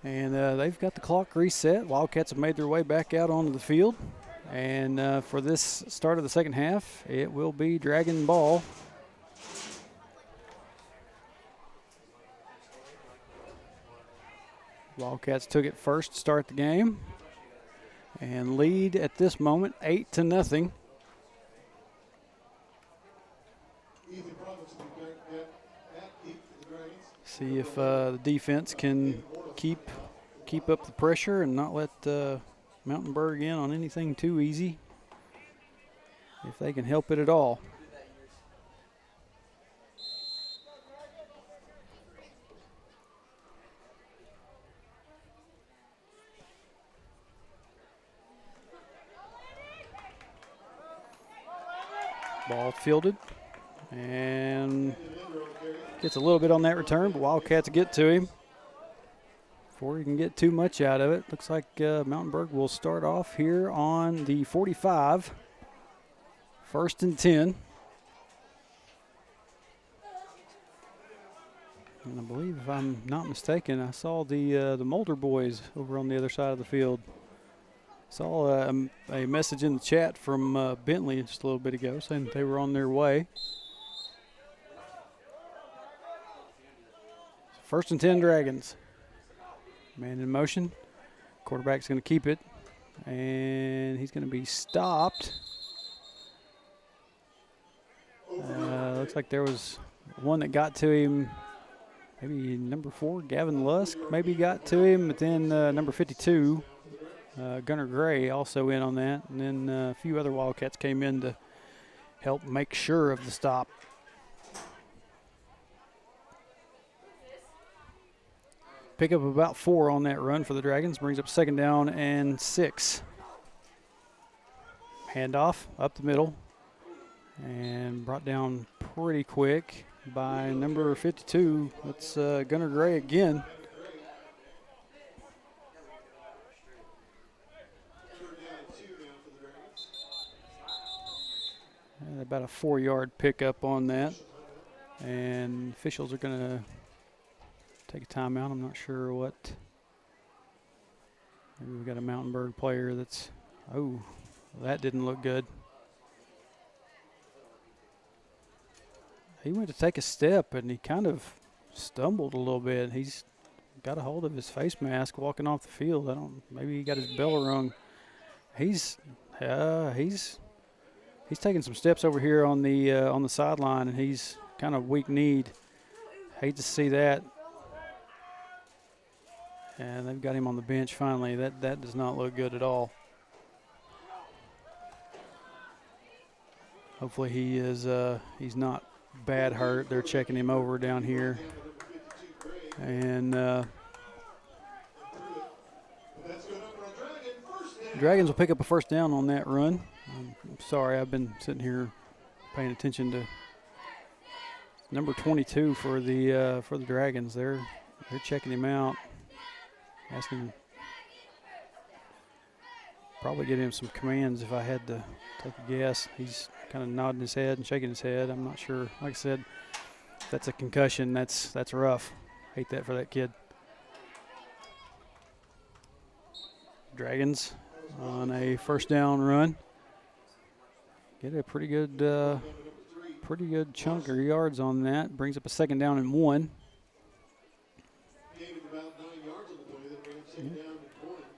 And they've got the clock reset. Wildcats have made their way back out onto the field. And for this start of the second half, it will be Dragon ball. Wildcats took it first to start the game and lead at this moment 8-0. See if the defense can keep up the pressure and not let Mountainburg in on anything too easy, if they can help it at all. Ball fielded and gets a little bit on that return, but Wildcats get to him before he can get too much out of it. Looks like Mountainburg will start off here on the 45. 1st and 10. And I believe, if I'm not mistaken, I saw the Mulder boys over on the other side of the field. Saw a message in the chat from Bentley just a little bit ago saying that they were on their way. 1st and 10 Dragons. Man in motion. Quarterback's going to keep it, and he's going to be stopped. Looks like there was one that got to him. Maybe number 4, Gavin Lusk, maybe got to him, but then number 52, Gunnar Gray, also in on that. And then a few other Wildcats came in to help make sure of the stop. Pick up about 4 on that run for the Dragons. Brings up 2nd down and 6. Handoff up the middle and brought down pretty quick by number 52. That's Gunnar Gray again. And about a 4-yard pickup on that. And officials are going to take a timeout. I'm not sure what. Maybe we've got a Mountainburg player that's, oh, that didn't look good. He went to take a step and he kind of stumbled a little bit. He's got a hold of his face mask walking off the field. Maybe he got his bell rung. He's taking some steps over here on the sideline, and he's kind of weak-kneed. Hate to see that. And they've got him on the bench finally. That does not look good at all. Hopefully he's not bad hurt. They're checking him over down here. And Dragons will pick up a first down on that run. I'm sorry, I've been sitting here paying attention to number 22 for the Dragons. They're checking him out, asking, probably get him some commands if I had to take a guess. He's kind of nodding his head and shaking his head. I'm not sure. Like I said, that's a concussion. That's rough. Hate that for that kid. Dragons on a first down run. Get a pretty good chunk of yards on that. Brings up a second down and 1.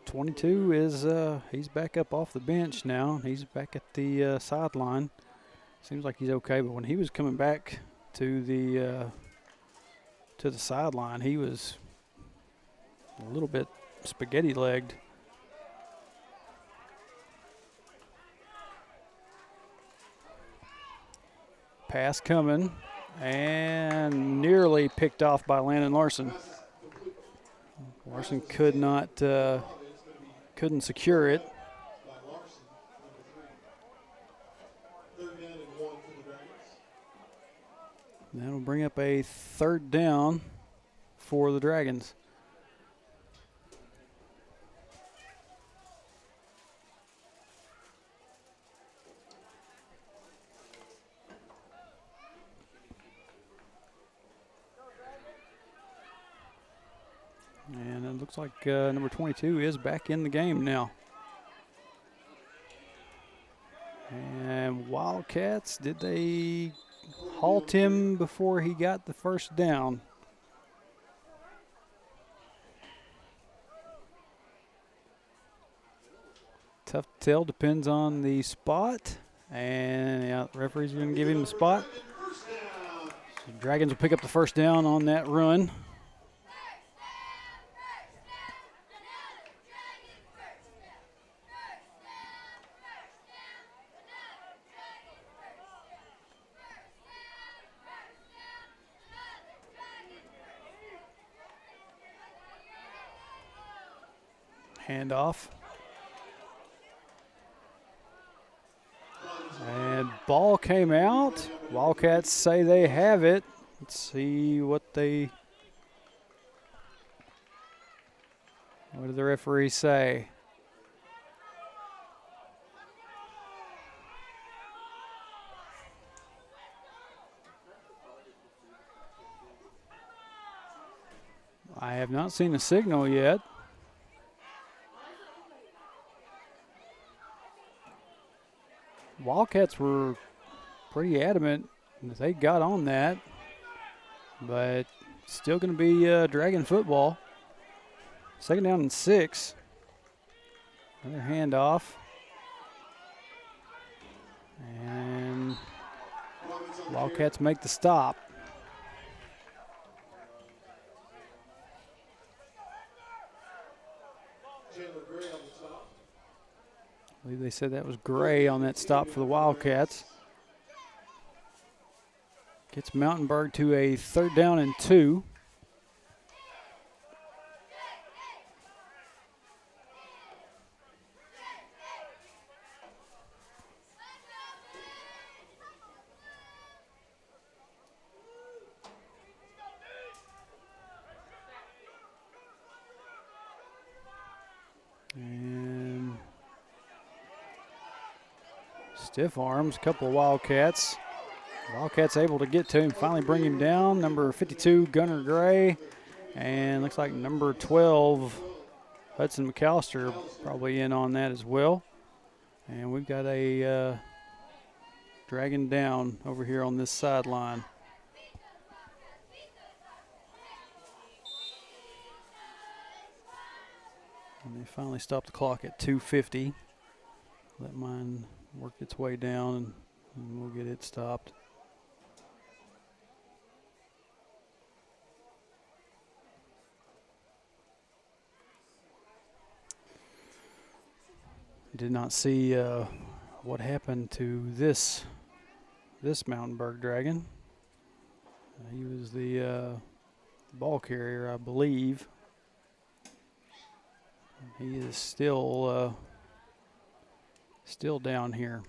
22 is he's back up off the bench now. He's back at the sideline. Seems like he's okay, but when he was coming back to the sideline, he was a little bit spaghetti-legged. Pass coming, and nearly picked off by Landon Larson. Larson couldn't secure it. That'll bring up a third down for the Dragons. And it looks like number 22 is back in the game now. And Wildcats, did they halt him before he got the first down? Tough to tell, depends on the spot. And yeah, the referee's going to give him the spot. So Dragons will pick up the first down on that run. Handoff. And ball came out. Wildcats say they have it. Let's see what did the referee say? I have not seen a signal yet. Wildcats were pretty adamant that they got on that, but still going to be Dragon football. Second down and 6. Another handoff. And Wildcats make the stop. I believe they said that was Gray on that stop for the Wildcats. Gets Mountainburg to a third down and 2. And stiff arms, a couple of Wildcats. Wildcats able to get to him, finally bring him down. Number 52, Gunnar Gray. And looks like number 12, Hudson McAllister, probably in on that as well. And we've got a Dragon down over here on this sideline. And they finally stopped the clock at 2:50. Let mine work its way down and we'll get it stopped. Did not see what happened to this Mountainburg Dragon. He was the ball carrier, I believe. He is still down here.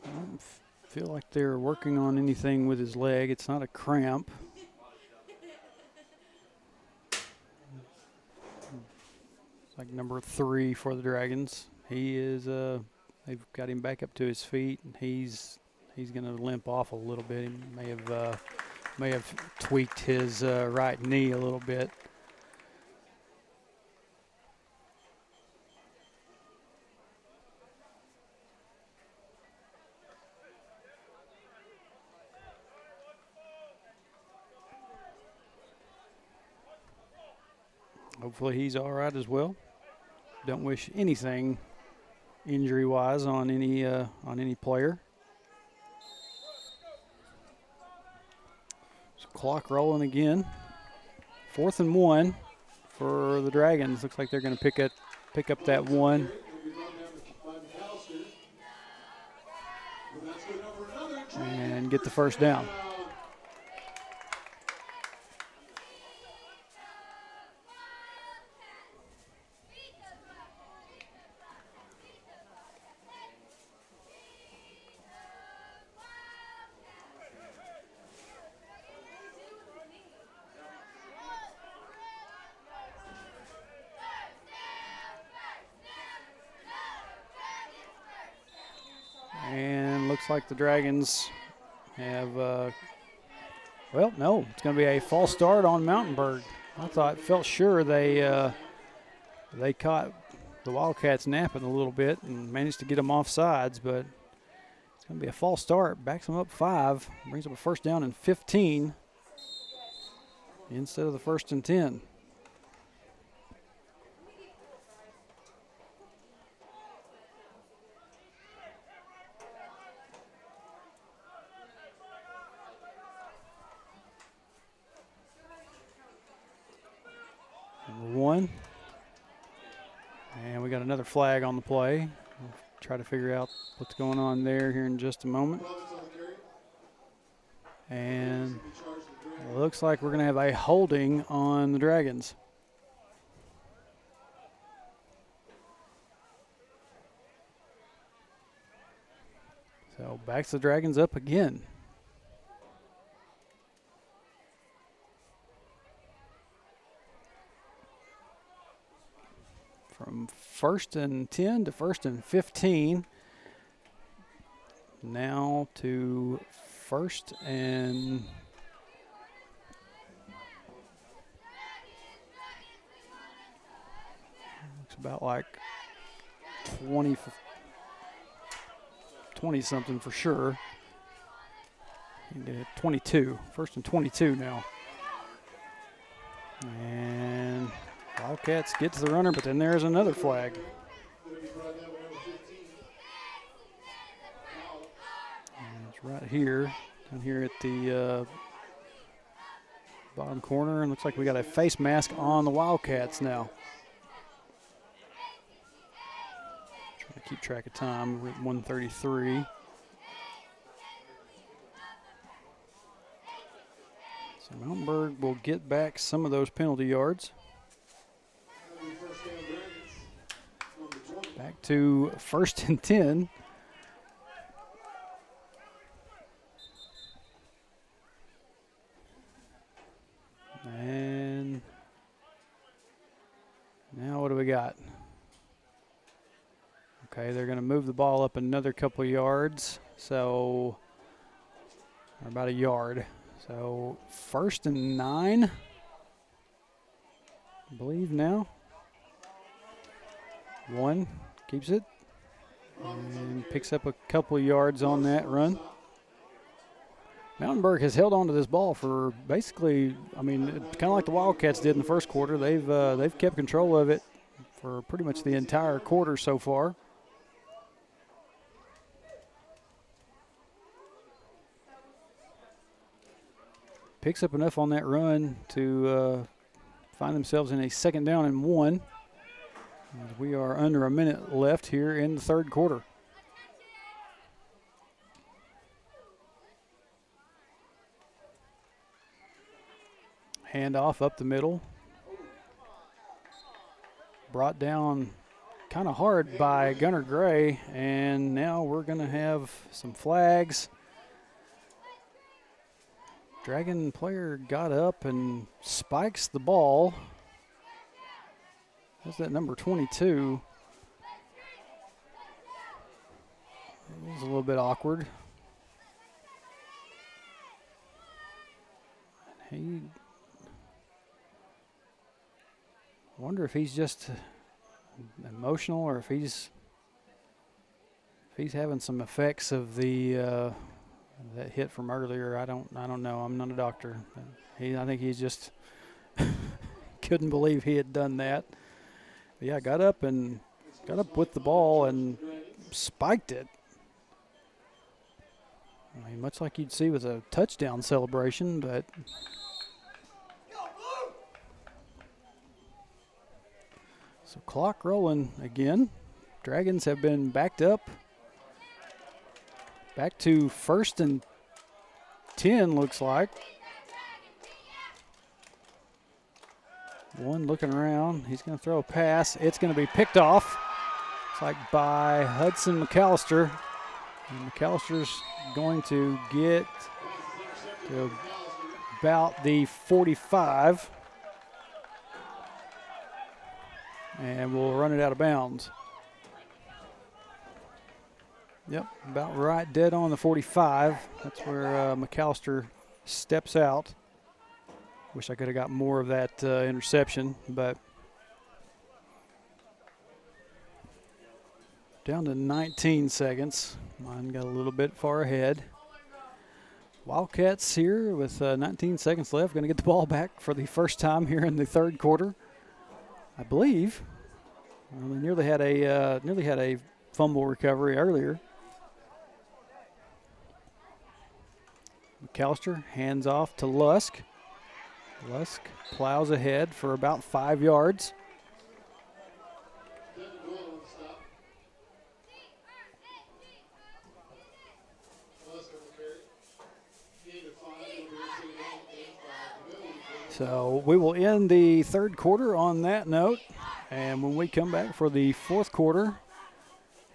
I don't feel like they're working on anything with his leg. It's not a cramp. It's like number 3 for the Dragons. He is. They've got him back up to his feet, and he's going to limp off a little bit. He may have tweaked his right knee a little bit. Hopefully he's all right as well. Don't wish anything injury-wise on any player. So clock rolling again. 4th and 1 for the Dragons. Looks like they're going to pick up that one. And get the first down. And looks like the Dragons have, well, no, it's going to be a false start on Mountainburg. Felt sure they caught the Wildcats napping a little bit and managed to get them off sides, but it's going to be a false start. Backs them up 5, brings up a first down and 15 instead of the 1st and 10. Number 1. And we got another flag on the play. We'll try to figure out what's going on there here in just a moment. And it looks like we're going to have a holding on the Dragons. So backs the Dragons up again. From 1st and 10 to 1st and 15. Now to 1st and looks about like 20 something for sure. 22. 1st and 22 now. And Wildcats gets the runner, but then there's another flag. And it's right here, down here at the bottom corner, and looks like we got a face mask on the Wildcats now. Trying to keep track of time. We're at 1:33. So Mountainburg will get back some of those penalty yards. Back to 1st and 10. And now what do we got? Okay, they're going to move the ball up another couple of yards. So, or about a yard. So 1st and 9, I believe now. 1 keeps it and picks up a couple of yards on that run. Mountainburg has held on to this ball for basically, I mean, kind of like the Wildcats did in the first quarter. They've kept control of it for pretty much the entire quarter so far. picks up enough on that run to find themselves in a 2nd down and 1. We are under a minute left here in the 3rd quarter. Handoff up the middle. Brought down kind of hard by Gunnar Gray, and now we're going to have some flags. Dragon player got up and spikes the ball. That's that number 22. It was a little bit awkward. He wonder if he's just emotional or if he's having some effects of the that hit from earlier. I don't know. I'm not a doctor. I think he's just couldn't believe he had done that. But yeah, got up with the ball and spiked it. I mean, much like you'd see with a touchdown celebration, but so clock rolling again. Dragons have been backed up. Back to 1st and 10, looks like. One looking around. He's going to throw a pass. It's going to be picked off. It's like by Hudson McAllister. And McAllister's going to get to about the 45. And we'll run it out of bounds. Yep, about right, dead on the 45. That's where McAllister steps out. Wish I could have got more of that interception, but down to 19 seconds. Mine got a little bit far ahead. Wildcats here with 19 seconds left. Going to get the ball back for the first time here in the 3rd quarter, I believe. Well, they nearly had a fumble recovery earlier. McAllister hands off to Lusk. Lusk plows ahead for about 5 yards. So we will end the 3rd quarter on that note. And when we come back for the 4th quarter,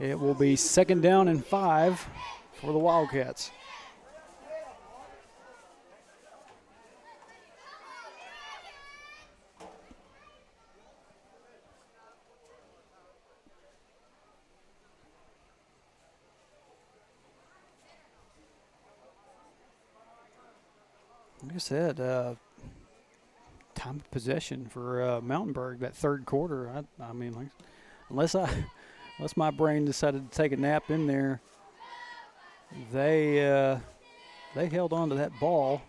it will be 2nd down and 5 for the Wildcats. Like I said, time of possession for Mountainburg that 3rd quarter. I mean, like, unless my brain decided to take a nap in there, they held on to that ball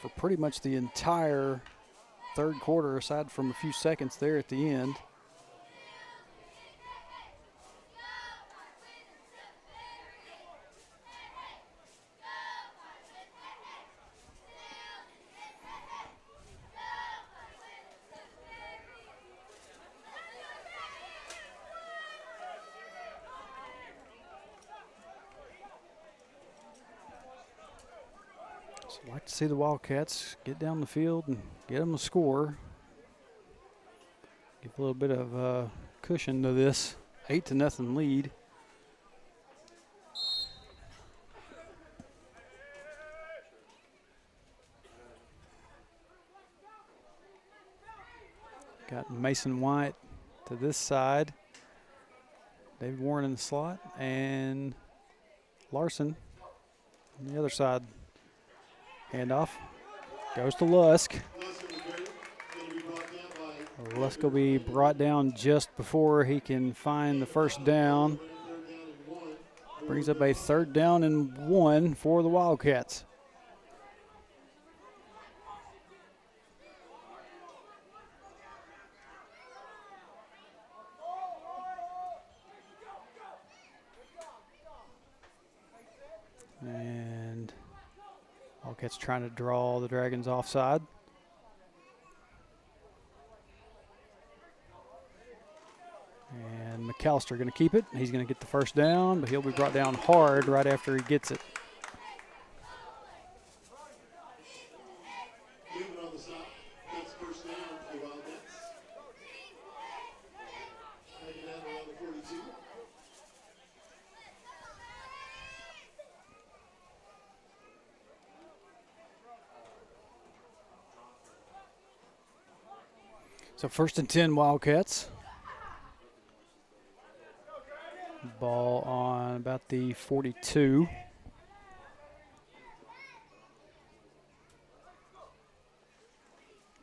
for pretty much the entire 3rd quarter, aside from a few seconds there at the end. I'd like to see the Wildcats get down the field and get them a score. Give a little bit of cushion to this 8-0 lead. Got Mason White to this side. David Warren in the slot, and Larson on the other side. Handoff goes to Lusk. Lusk will be brought down just before he can find the 1st down. Brings up a 3rd down and 1 for the Wildcats. Wildcats trying to draw the Dragons offside. And McAllister going to keep it. He's going to get the first down, but he'll be brought down hard right after he gets it. Movement on the stop. That's first down for the Wildcats. Taking down around the 42. So 1st and 10 Wildcats. Ball on about the 42.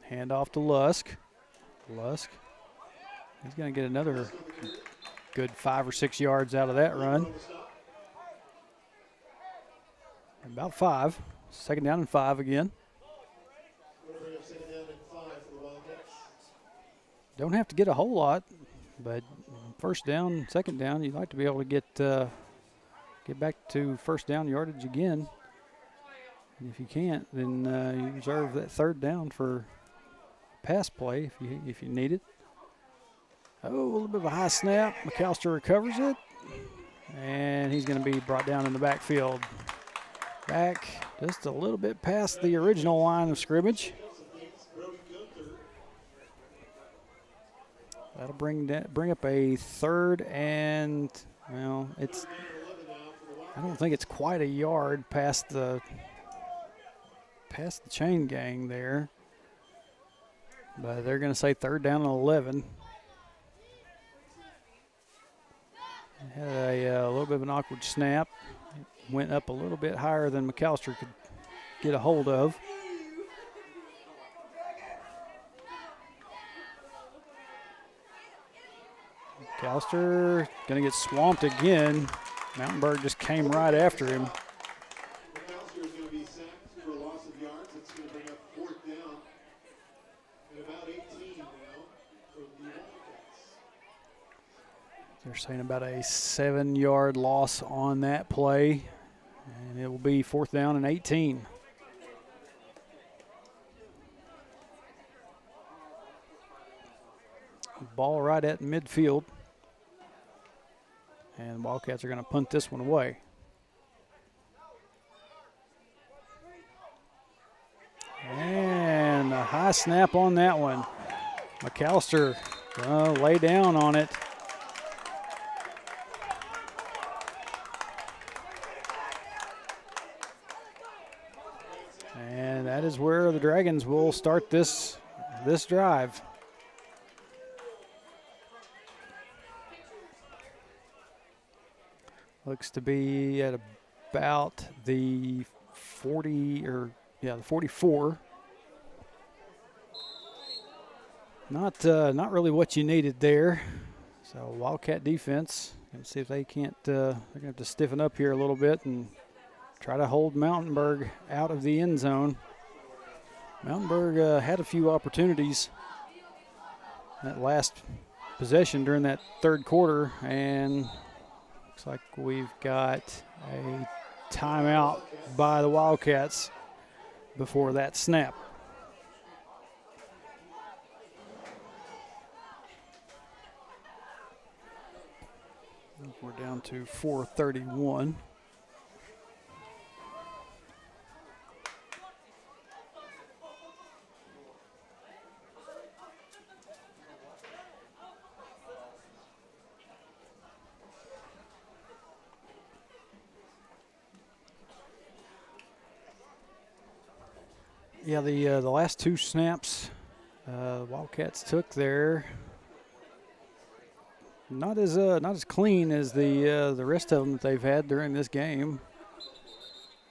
Hand off to Lusk. Lusk. He's going to get another good 5 or 6 yards out of that run. About 5. 2nd down and 5 again. Don't have to get a whole lot, but 1st down, 2nd down, you'd like to be able to get back to 1st down yardage again. And if you can't, then you reserve that 3rd down for pass play if you need it. Oh, a little bit of a high snap. McAllister recovers it, and he's going to be brought down in the backfield. Back just a little bit past the original line of scrimmage. That'll bring up a 3rd and, well, I don't think it's quite a yard past the chain gang there. But they're going to say 3rd down and 11. Had a little bit of an awkward snap. It went up a little bit higher than McAllister could get a hold of. McAllister going to get swamped again. Mountainburg just came right after him. McAllister is going to be sacked for a loss of yards. It's going to bring up 4th down and about 18 now for the Wildcats. They're saying about a 7-yard loss on that play, and it will be 4th down and 18. Ball right at midfield. And Wildcats are going to punt this one away. And a high snap on that one. McAllister going to lay down on it. And that is where the Dragons will start this drive. Looks to be at about the 40 or the 44. Not really what you needed there. So Wildcat defense. Let's see if they can't. They're gonna have to stiffen up here a little bit and try to hold Mountainburg out of the end zone. Mountainburg had a few opportunities that last possession during that 3rd quarter, and looks like we've got a timeout by the Wildcats before that snap. We're down to 4:31. Yeah, the last 2 snaps Wildcats took there, not as clean as the rest of them that they've had during this game.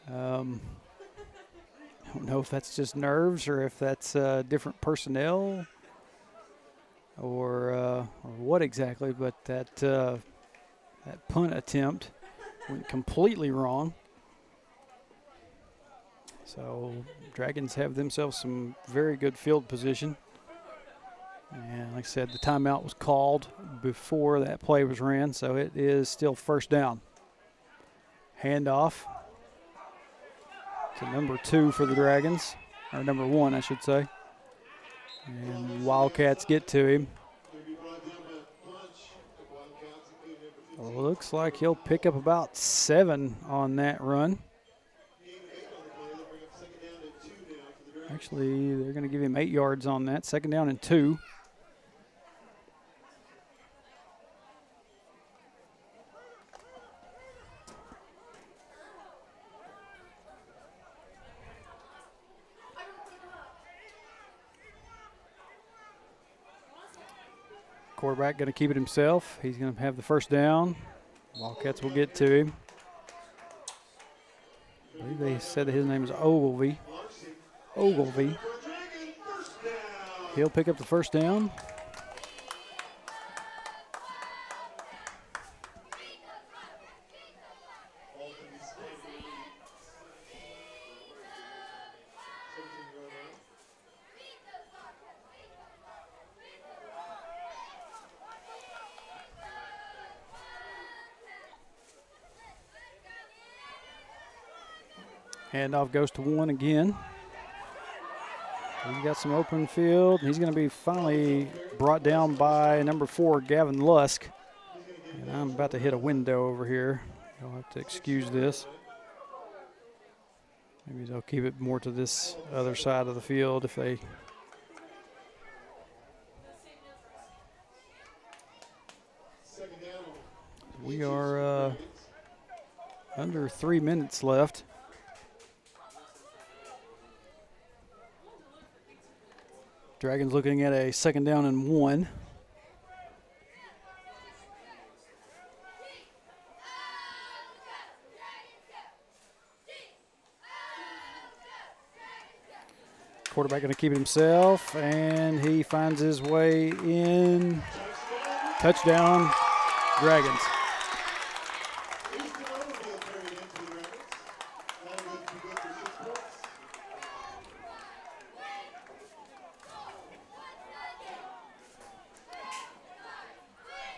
I don't know if that's just nerves or if that's different personnel or what exactly, but that punt attempt went completely wrong. So Dragons have themselves some very good field position. And like I said, the timeout was called before that play was ran, so it is still 1st down. Handoff. to number 2 for the Dragons, or number 1, I should say. And Wildcats get to him. Looks like he'll pick up about 7 on that run. Actually, they're going to give him 8 yards on that. 2nd down and 2. Quarterback going to keep it himself. He's going to have the 1st down. Wildcats will get to him. I believe they said that his name is Ogilvy. He'll pick up the 1st down. Handoff goes to 1 again. He's got some open field. He's going to be finally brought down by number 4, Gavin Lusk. And I'm about to hit a window over here. You'll have to excuse this. Maybe they'll keep it more to this other side of the field if they. We are under 3 minutes left. Dragons looking at a 2nd down and 1. Quarterback going to keep it himself, and he finds his way in. Touchdown, Dragons.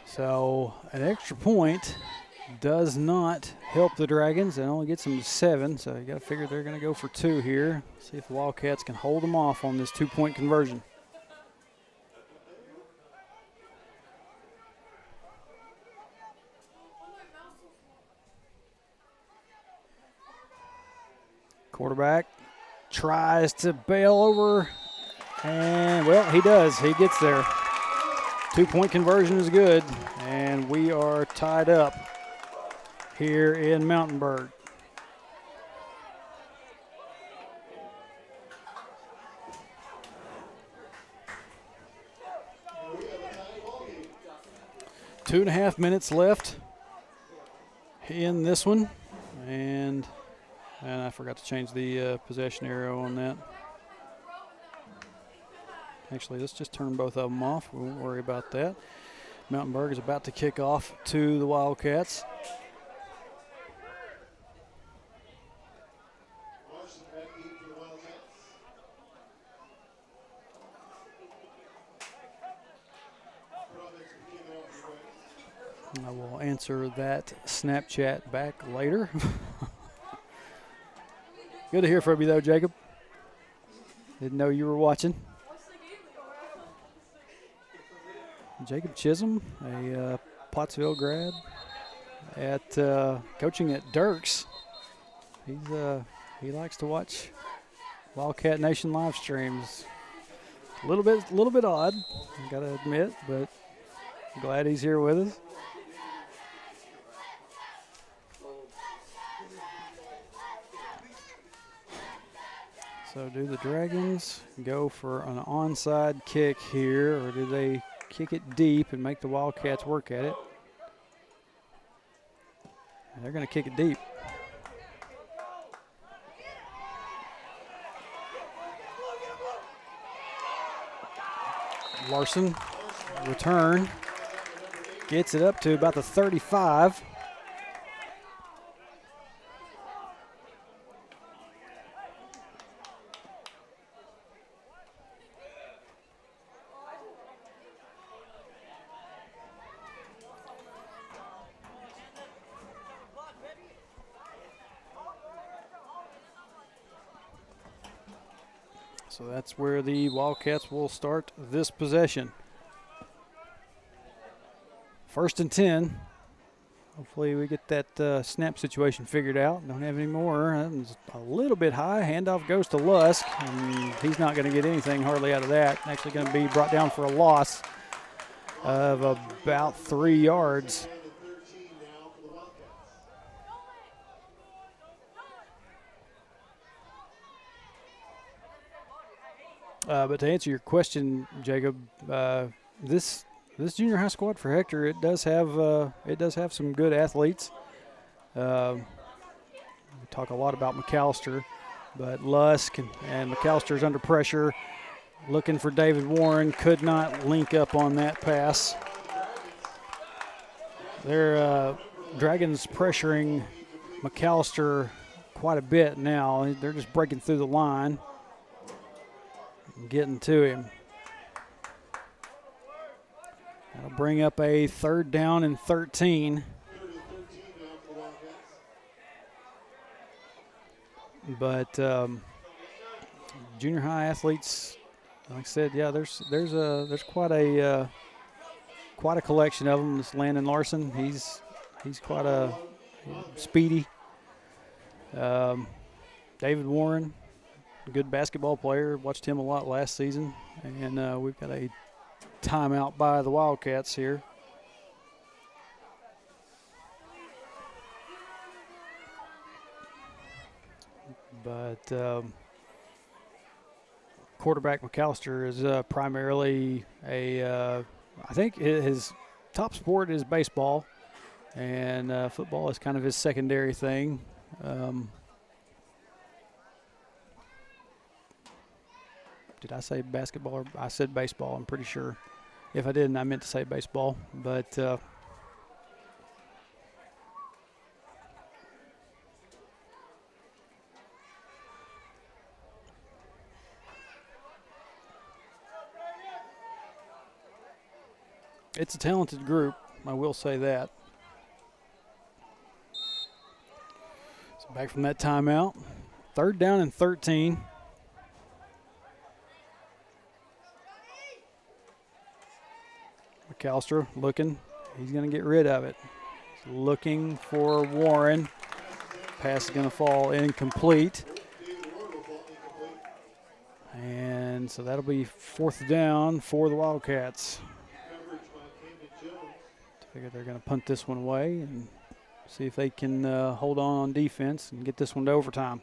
So an extra point does not help the Dragons. It only gets them to 7, so you got to figure they're going to go for 2 here. See if the Wildcats can hold them off on this 2-point conversion. Quarterback tries to bail over, and, well, he does. He gets there. 2-point conversion is good, and we are tied up here in Mountainburg. Two and a half minutes left in this one, and I forgot to change the possession arrow on that. Actually, let's just turn both of them off. We won't worry about that. Mountainburg is about to kick off to the Wildcats. I will answer that Snapchat back later. Good to hear from you, though, Jacob. Didn't know you were watching. Jacob Chisholm, a Pottsville grad, at coaching at Dirks. He likes to watch Wildcat Nation live streams. A little bit odd, I gotta admit, but I'm glad he's here with us. So do the Dragons go for an onside kick here, or do they kick it deep and make the Wildcats work at it? They're going to kick it deep. Larson, return, gets it up to about the 35. So that's where the Wildcats will start this possession. 1st and 10. Hopefully we get that snap situation figured out. Don't have any more. That was a little bit high. Handoff goes to Lusk, and he's not going to get anything hardly out of that. Actually going to be brought down for a loss of about 3 yards. But to answer your question, Jacob, this junior high squad for Hector, it does have some good athletes. We talk a lot about McAllister, but Lusk and McAllister's under pressure, looking for David Warren, could not link up on that pass. They're Dragons pressuring McAllister quite a bit now. They're just breaking through the line and getting to him. That'll bring up a 3rd down and 13. But junior high athletes, like I said, yeah, there's quite a collection of them. This Landon Larson, he's quite a speedy. David Warren, a good basketball player. Watched him a lot last season, and we've got a timeout by the Wildcats here. But quarterback McAllister is primarily I think his top sport is baseball, and football is kind of his secondary thing. Did I say basketball? Or I said baseball, I'm pretty sure. If I didn't, I meant to say baseball. But it's a talented group, I will say that. So back from that timeout. 3rd down and 13. McAllister looking. He's going to get rid of it. He's looking for Warren. Pass is going to fall incomplete. And so that'll be 4th down for the Wildcats. I figure they're going to punt this one away and see if they can hold on defense and get this one to overtime.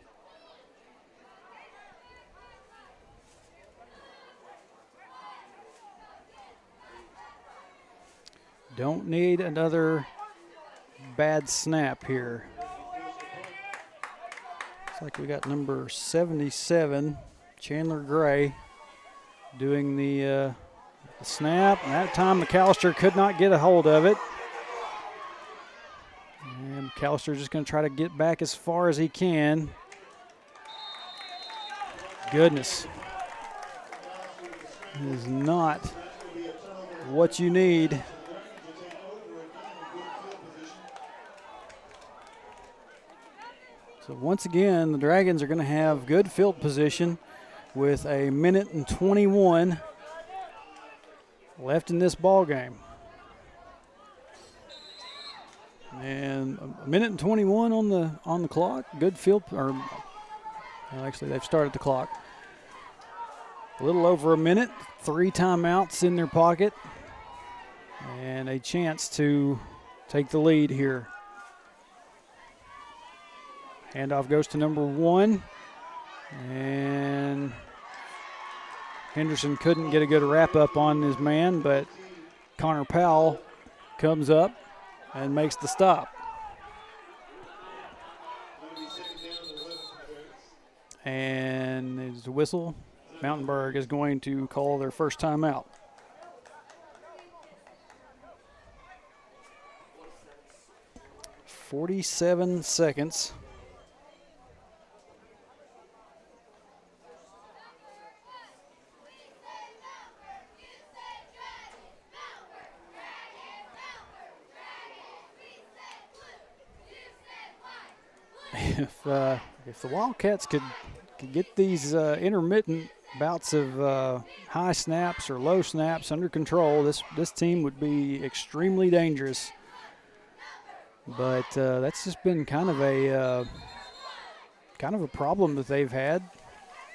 Don't need another bad snap here. Looks like we got number 77, Chandler Gray, doing the snap. And that time McAllister could not get a hold of it. And McAllister's just going to try to get back as far as he can. Goodness. It is not what you need. So once again, the Dragons are going to have good field position with 1:21 left in this ball game. And 1:21 on the clock. Good field, or well, actually they've started the clock. A little over a minute. 3 timeouts in their pocket, and a chance to take the lead here. Handoff goes to number 1, and Henderson couldn't get a good wrap up on his man, but Connor Powell comes up and makes the stop. And there's a whistle. Mountainburg is going to call their first timeout. .47 seconds. If the Wildcats could get these intermittent bouts of high snaps or low snaps under control, this team would be extremely dangerous. But that's just been kind of a problem that they've had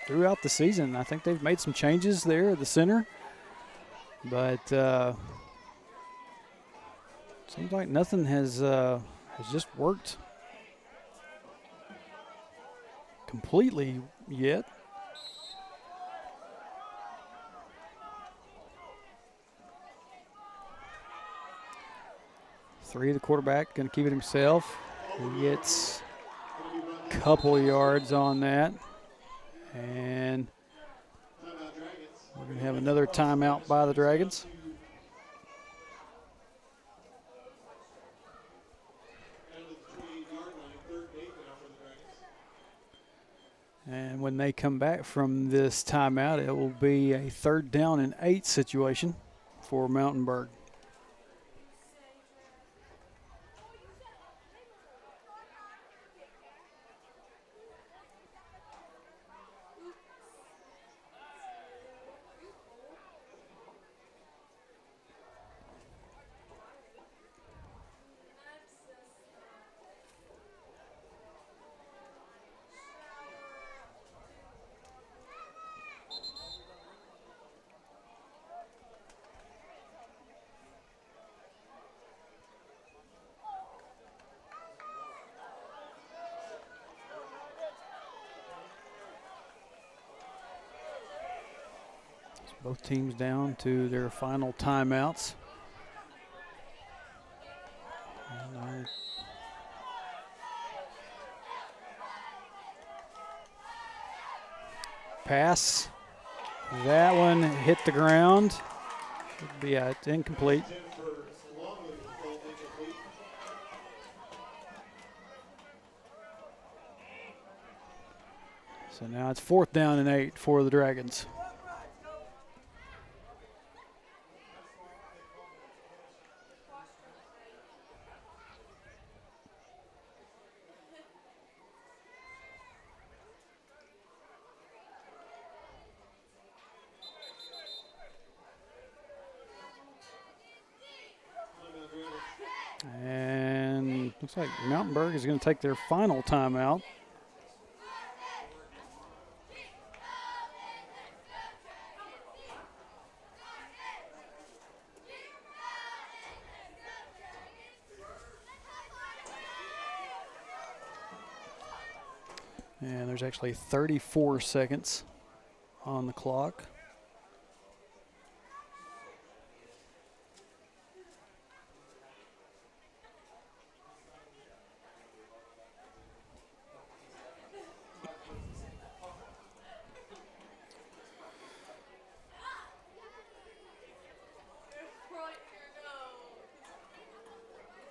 throughout the season. I think they've made some changes there at the center, but seems like nothing has just worked completely yet. Three, the quarterback going to keep it himself. He gets a couple yards on that. And we're going to have another timeout by the Dragons. And when they come back from this timeout, it will be a 3rd down and 8 situation for Mountainburg. Both teams down to their final timeouts. Pass. That one hit the ground. Should be incomplete. So now it's 4th down and 8 for the Dragons. And looks like Mountainburg is going to take their final timeout. And there's actually 34 seconds on the clock.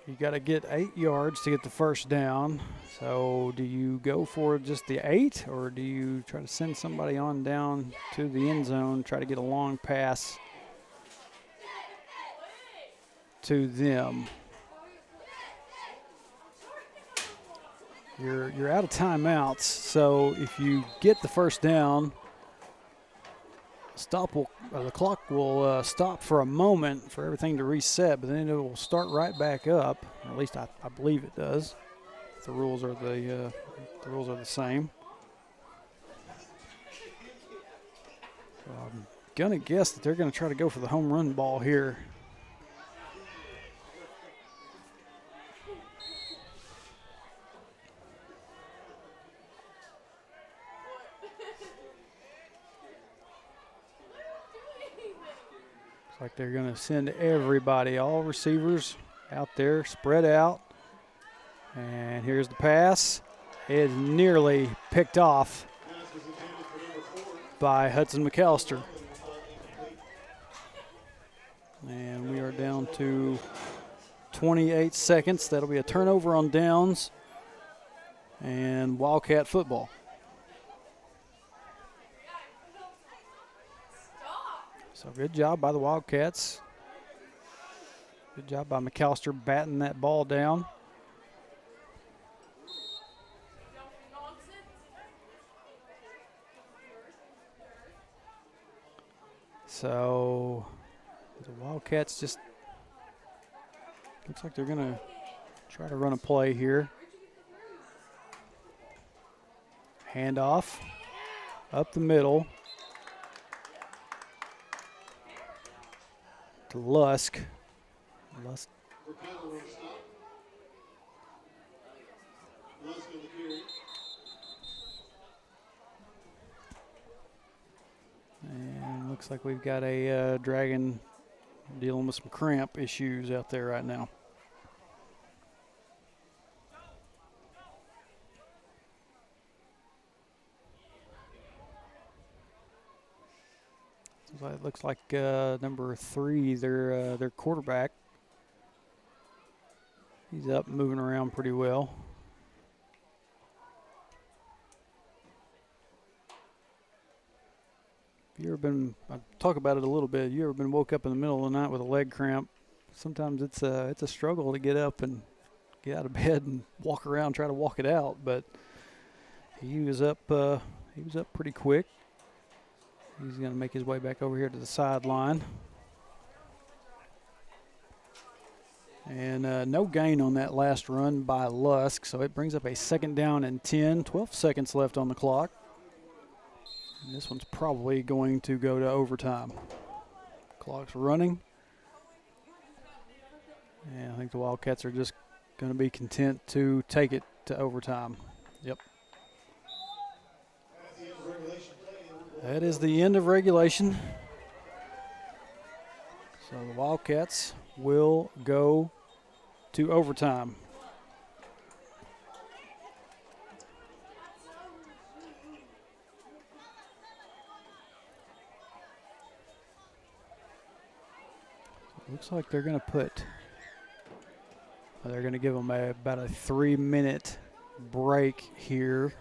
You got to get 8 yards to get the first down. So do you go for just the 8, or do you try to send somebody on down to the end zone, try to get a long pass to them? You're out of timeouts, so if you get the first down, the clock will stop for a moment for everything to reset, but then it will start right back up. At least I believe it does. The rules are the rules are the same. So I'm gonna guess that they're gonna try to go for the home run ball here. Looks like they're gonna send everybody, all receivers out there, spread out. And here's the pass. It is nearly picked off by Hudson McAllister. And we are down to 28 seconds. That'll be a turnover on downs and Wildcat football. So good job by the Wildcats. Good job by McAllister batting that ball down. So the Wildcats just looks like they're going to try to run a play here. Handoff up the middle to Lusk. Rapano won't stop. Lusk on the carry. And looks like we've got a Dragon dealing with some cramp issues out there right now. So it looks like number 3, their quarterback. He's up, moving around pretty well. Have you ever been, I talk about it a little bit, you ever been woke up in the middle of the night with a leg cramp? Sometimes it's a struggle to get up and get out of bed and walk around, try to walk it out, but he was up pretty quick. He's going to make his way back over here to the sideline. And no gain on that last run by Lusk, so it brings up a 2nd down and 10, 12 seconds left on the clock. And this one's probably going to go to overtime. Clock's running. And I think the Wildcats are just going to be content to take it to overtime. Yep. That is the end of regulation. So the Wildcats will go to overtime. Looks like they're going to give them about a 3-minute break here.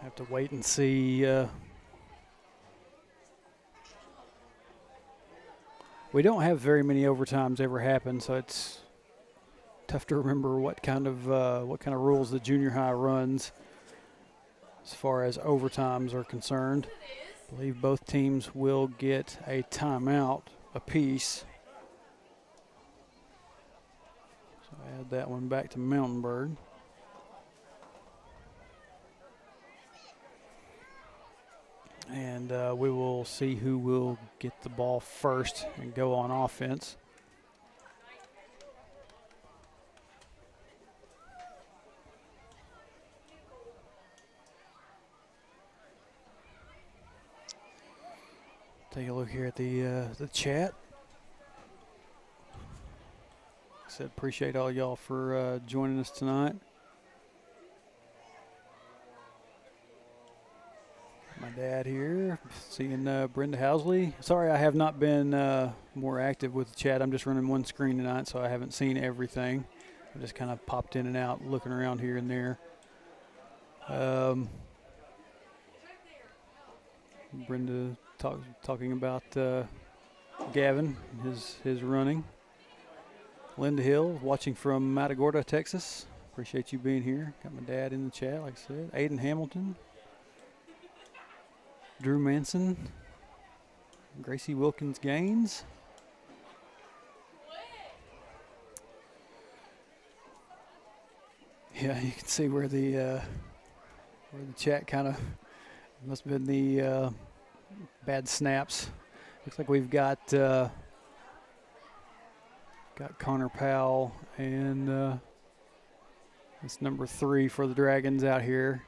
Have to wait and see. We don't have very many overtimes ever happen, so it's tough to remember what kind of rules the junior high runs as far as overtimes are concerned. I believe both teams will get a timeout apiece. So add that one back to Mountainburg. And we will see who will get the ball first and go on offense. Take a look here at the chat. Like I said, appreciate all y'all for joining us tonight. My dad here, seeing Brenda Housley. Sorry I have not been more active with the chat. I'm just running one screen tonight, so I haven't seen everything. I just kind of popped in and out, looking around here and there. Brenda talking about Gavin, his running. Linda Hill, watching from Matagorda, Texas. Appreciate you being here. Got my dad in the chat, like I said. Aiden Hamilton. Drew Manson, Gracie Wilkins Gaines. Yeah, you can see where the chat kind of must have been the bad snaps. Looks like we've got Connor Powell and it's number 3 for the Dragons out here.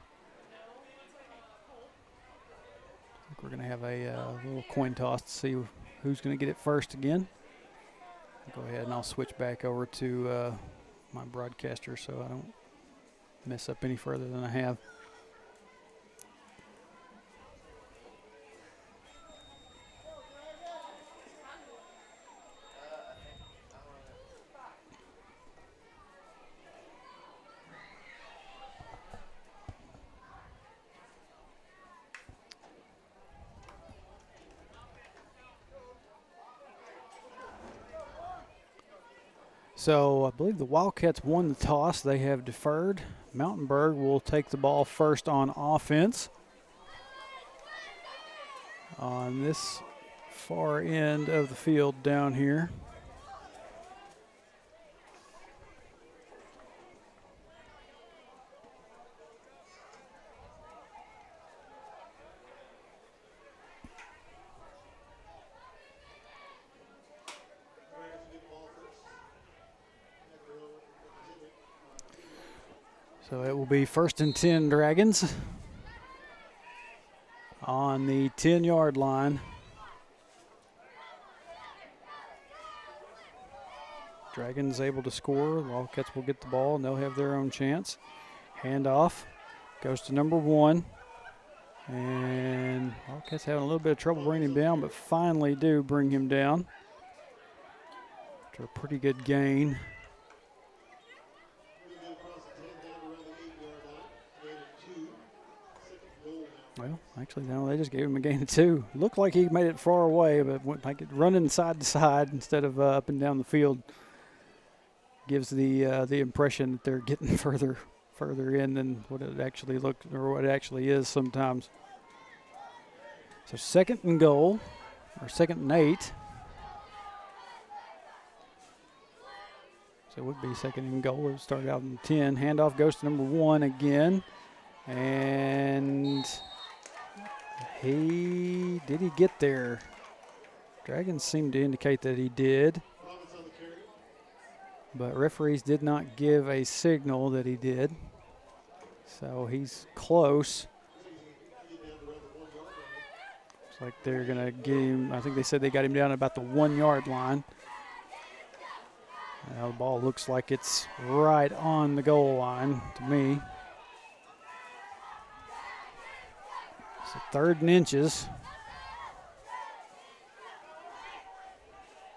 We're going to have a little coin toss to see who's going to get it first again. I'll go ahead and I'll switch back over to my broadcaster so I don't mess up any further than I have. So I believe the Wildcats won the toss. They have deferred. Mountainburg will take the ball first on offense. On this far end of the field down here. So it will be 1st and 10 Dragons on the 10-yard line. Dragons able to score. Wildcats will get the ball and they'll have their own chance. Handoff goes to number 1. And Wildcats having a little bit of trouble bringing him down, but finally do bring him down after a pretty good gain. Well, actually, no, they just gave him a gain of 2. Looked like he made it far away, but went like running side to side instead of up and down the field. Gives the impression that they're getting further in than what it actually looked or what it actually is sometimes. So 2nd and goal, or 2nd and 8. So it would be 2nd and goal. It started out in 10. Handoff goes to number 1 again, and did he get there? Dragons seemed to indicate that he did, but referees did not give a signal that he did. So he's close. Looks like they're going to get him. I think they said they got him down at about the 1-yard line. Now the ball looks like it's right on the goal line to me. So 3rd and inches.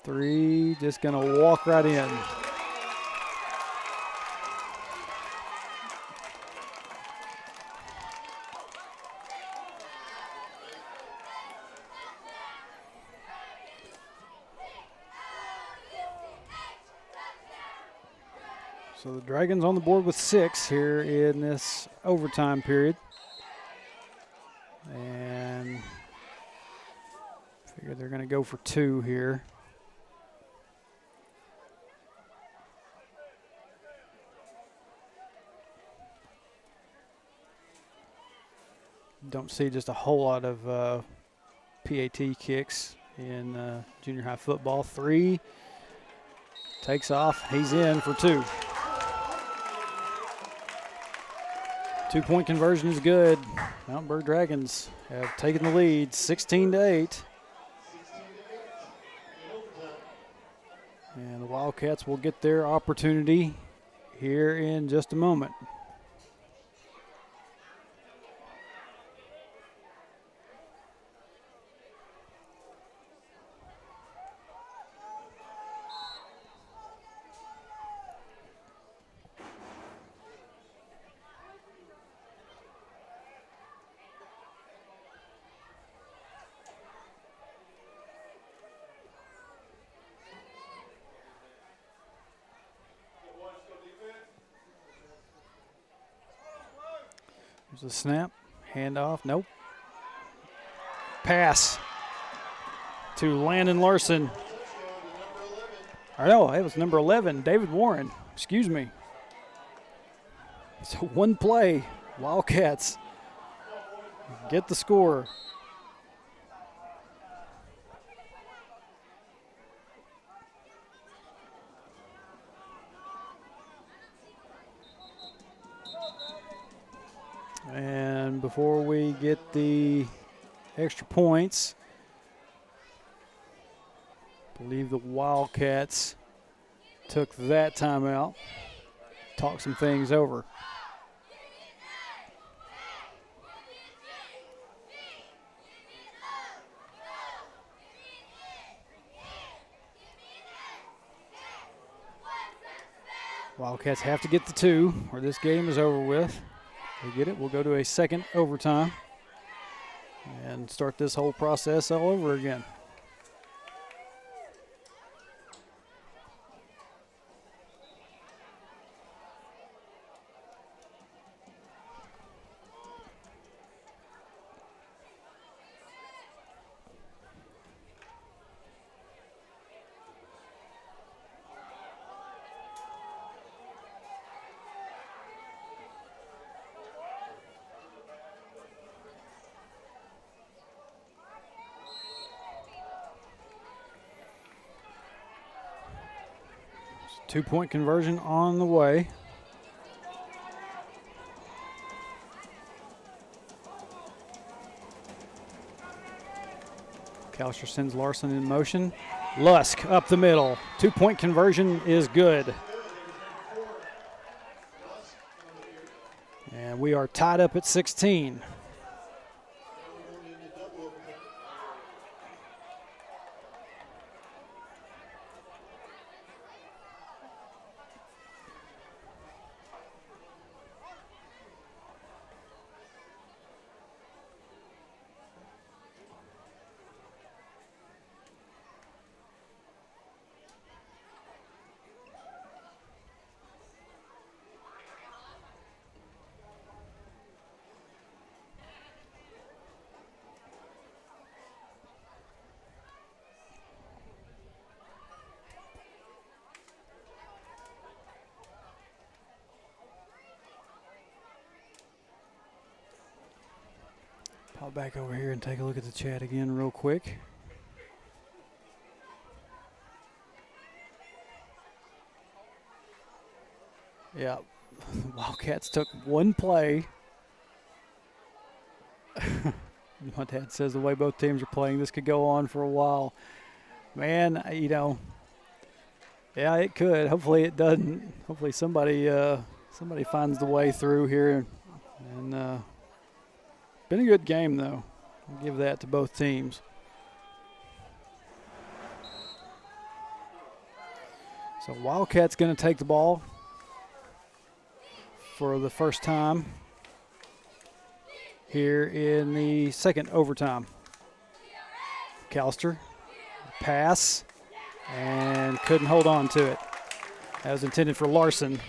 3, just going to walk right in. So the Dragons on the board with 6 here in this overtime period. And figure they're going to go for 2 here. Don't see just a whole lot of PAT kicks in junior high football. 3 takes off. He's in for 2. 2-point conversion is good. Mountainburg Dragons have taken the lead, 16-8. And the Wildcats will get their opportunity here in just a moment. There's a snap, handoff, nope. Pass to Landon Larson. Or no, it was number 11, David Warren, excuse me. So one play, Wildcats get the score. And before we get the extra points, I believe the Wildcats took that timeout, talked some things over. Wildcats have to get the 2 or this game is over with. They get it, we'll go to a second overtime and start this whole process all over again. 2-point conversion on the way. McAllister sends Larson in motion. Lusk up the middle. 2-point conversion is good. And we are tied up at 16. Pop back over here and take a look at the chat again real quick. Yeah, Wildcats took one play. My dad says the way both teams are playing, this could go on for a while. Man, you know, yeah, it could. Hopefully it doesn't. Hopefully somebody finds the way through here. And been a good game, though. I'll give that to both teams. So Wildcats going to take the ball for the first time here in the second overtime. McAllister, pass, and couldn't hold on to it. That was intended for Larson.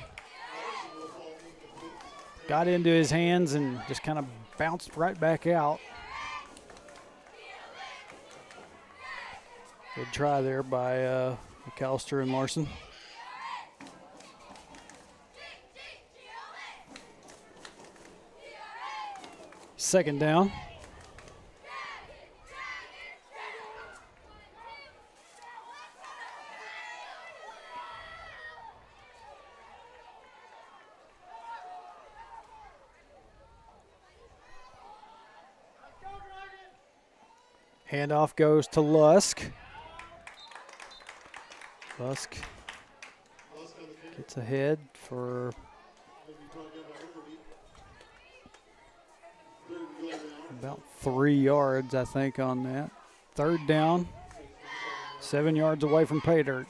Got into his hands and just kind of bounced right back out. Good try there by McAllister and Larson. Second down. Handoff goes to Lusk. Lusk gets ahead for about 3 yards, I think, on that. Third down, 7 yards away from pay dirt.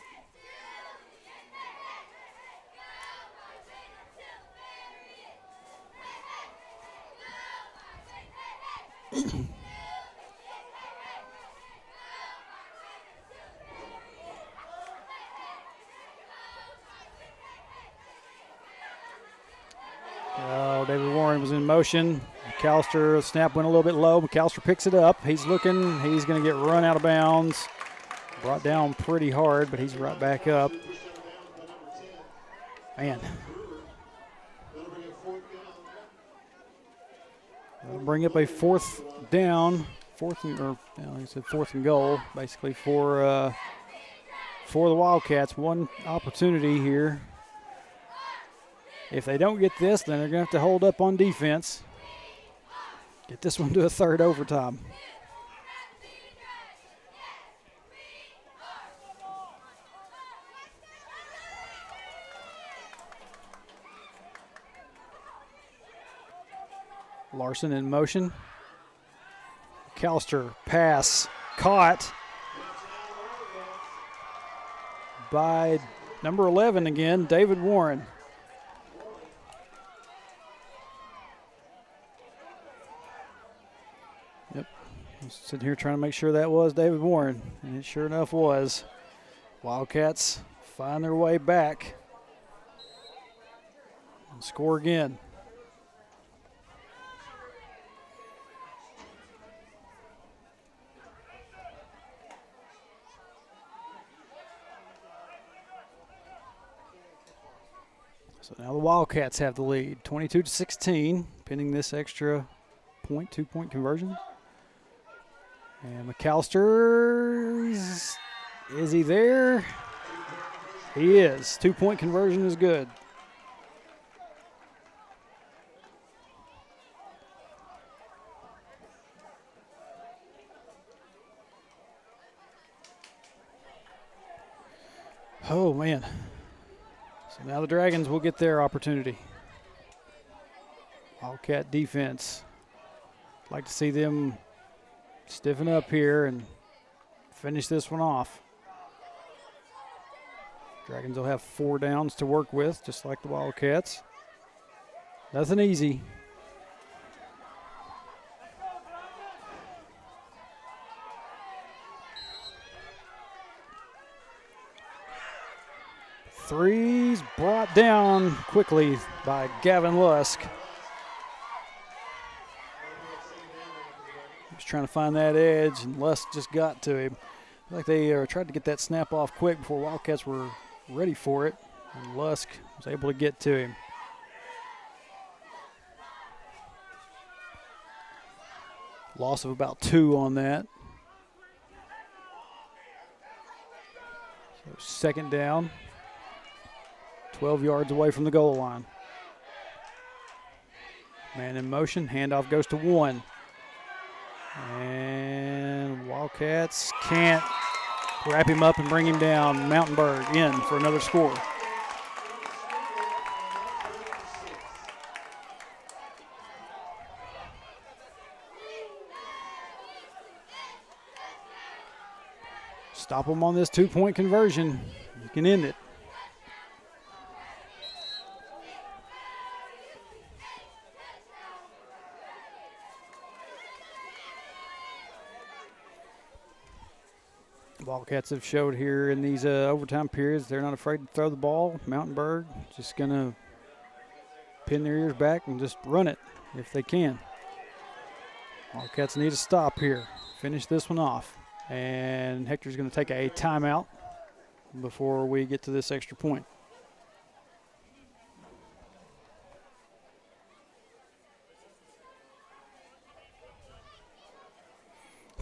David Warren was in motion. McAllister, snap went a little bit low. McAllister picks it up. He's looking. He's going to get run out of bounds. Brought down pretty hard, but he's right back up. Man. That'll bring up a fourth down. Fourth and goal, basically, for the Wildcats. One opportunity here. If they don't get this, then they're going to have to hold up on defense. Get this one to a third overtime. Larson in motion. McAllister, pass, caught by number 11 again, David Warren. Yep, I was sitting here trying to make sure that was David Warren, and it sure enough was. Wildcats find their way back and score again. So now the Wildcats have the lead, 22-16, pending this extra point, 2-point conversion. And McAllister, is he there? He is. 2-point conversion is good. Oh, man. So now the Dragons will get their opportunity. Wildcat defense. Like to see them stiffen up here and finish this one off. Dragons will have 4 downs to work with, just like the Wildcats. Nothing easy. Threes brought down quickly by Gavin Lusk. He was trying to find that edge, and Lusk just got to him. Like they tried to get that snap off quick before Wildcats were ready for it, and Lusk was able to get to him. Loss of about 2 on that. So second down. 12 yards away from the goal line. Man in motion, handoff goes to 1. And Wildcats can't wrap him up and bring him down. Mountainburg in for another score. Stop him on this 2-point conversion. You can end it. Wildcats have showed here in these overtime periods they're not afraid to throw the ball. Mountainburg just going to pin their ears back and just run it if they can. Wildcats need a stop here. Finish this one off. And Hector's going to take a timeout before we get to this extra point.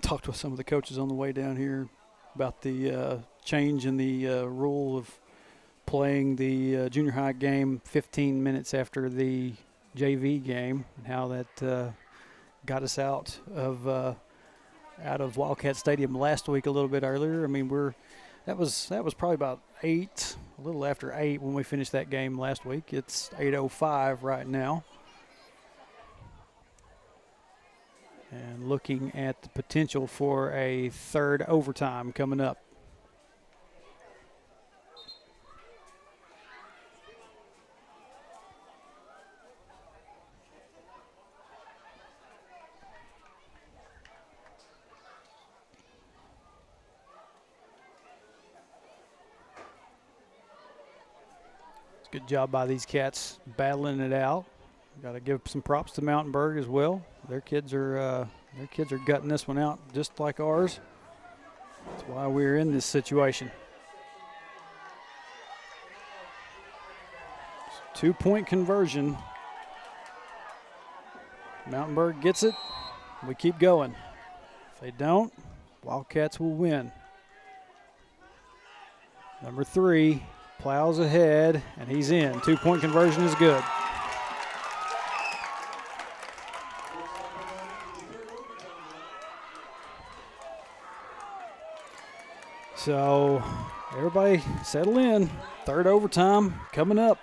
Talked with some of the coaches on the way down here about the change in the rule of playing the junior high game 15 minutes after the JV game and how that got us out of Wildcat Stadium last week a little bit earlier. I mean, that was probably about 8, a little after 8 when we finished that game last week. It's 8:05 right now. And looking at the potential for a third overtime coming up. It's a good job by these cats battling it out. Got to give some props to Mountainburg as well. Their kids are gutting this one out just like ours. That's why we're in this situation. 2-point conversion. Mountainburg gets it. We keep going. If they don't, Wildcats will win. Number 3 plows ahead, and he's in. 2-point conversion is good. So everybody settle in. Third overtime coming up.